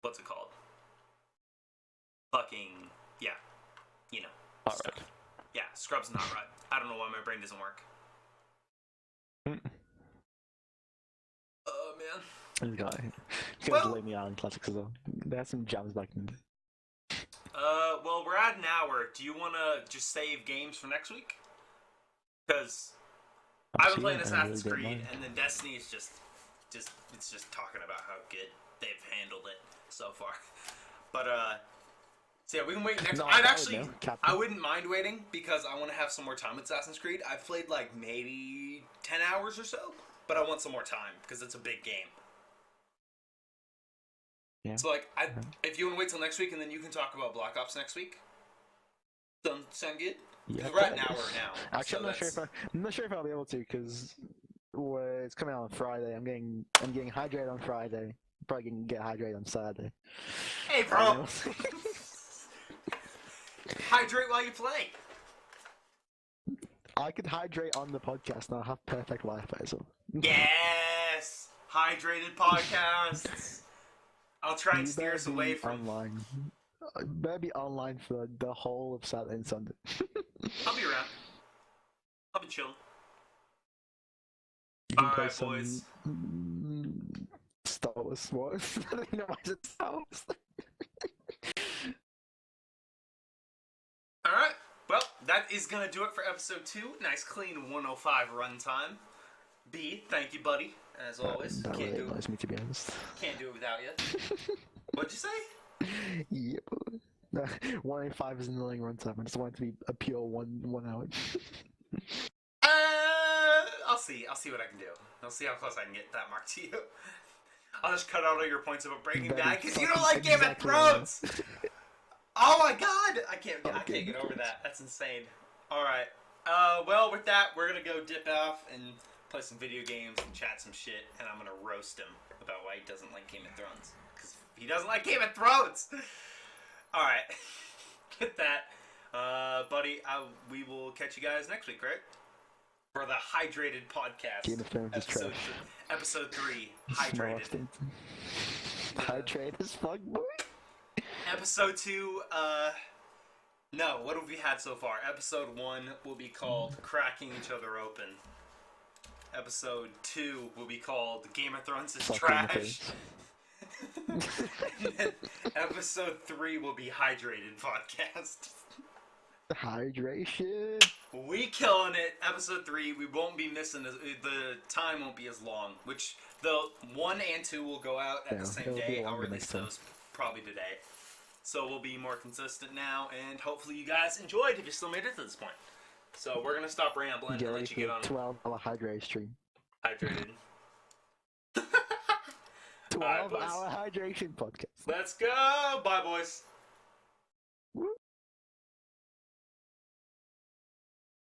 what's it called? Fucking yeah, you know. Hot Rod. Yeah, Scrubs and Hot Rod. I don't know why my brain doesn't work. Oh man. This guy lay me out in classics as well. They had some jams back in the day. Well, we're at an hour. Do you want to just save games for next week? Because I've been playing Assassin's Creed, and then Destiny is just talking about how good they've handled it so far. But so yeah, we can wait next. I wouldn't mind waiting because I want to have some more time with Assassin's Creed. I've played like maybe 10 hours or so, but I want some more time because it's a big game. Yeah. So like, if you want to wait till next week, and then you can talk about Black Ops next week. Sound good? Yeah. We're at an hour now. Actually, so I'm not sure if I'll be able to because it's coming out on Friday. I'm getting hydrated on Friday. Probably gonna get hydrated on Saturday. Hey, bro! Hydrate while you play! I could hydrate on the podcast and I'll have perfect Wi-Fi, so... Yes! Hydrated podcasts! I'll try and You steer better us away be from... online. You better be online for the whole of Saturday and Sunday. I'll be around. I'll be chilling. You can play Alright, some boys. Star Wars. What? I don't know why is it Star Wars. Alright, well, that is gonna do it for episode 2. Nice, clean 105 runtime. B, thank you, buddy. As always. That Can't really do it. annoys me, to be honest. Can't do it without you. What'd you say? Yep. No, 105 is an annoying runtime. I just want it to be a pure 1 hour. I'll see. I'll see what I can do. I'll see how close I can get that mark to you. I'll just cut out all your points about Breaking Bad because you don't like Game of Thrones. Oh my god! I can't get over that. That's insane. All right. Well, with that, we're gonna go dip off and play some video games and chat some shit, and I'm gonna roast him about why he doesn't like Game of Thrones because he doesn't like Game of Thrones. All right. With that, buddy, we will catch you guys next week, right? For the Hydrated Podcast. Game of Thrones is trash. Episode 3, Hydrated. Hydrated as fuck, boy. Episode 2, no, what have we had so far? Episode 1 will be called Cracking Each Other Open. Episode 2 will be called Game of Thrones is Trash. And then episode 3 will be Hydrated Podcast. Hydration. We killing it. Episode 3, we won't be missing the time won't be as long. Which the 1 and 2 will go out at the same day. I'll release those probably today. So we'll be more consistent now, and hopefully you guys enjoyed if you still made it to this point. So we're gonna stop rambling and let you get on 12-hour hydrate stream. Hydrated. 12-hour hydration podcast. Let's go. Bye, boys.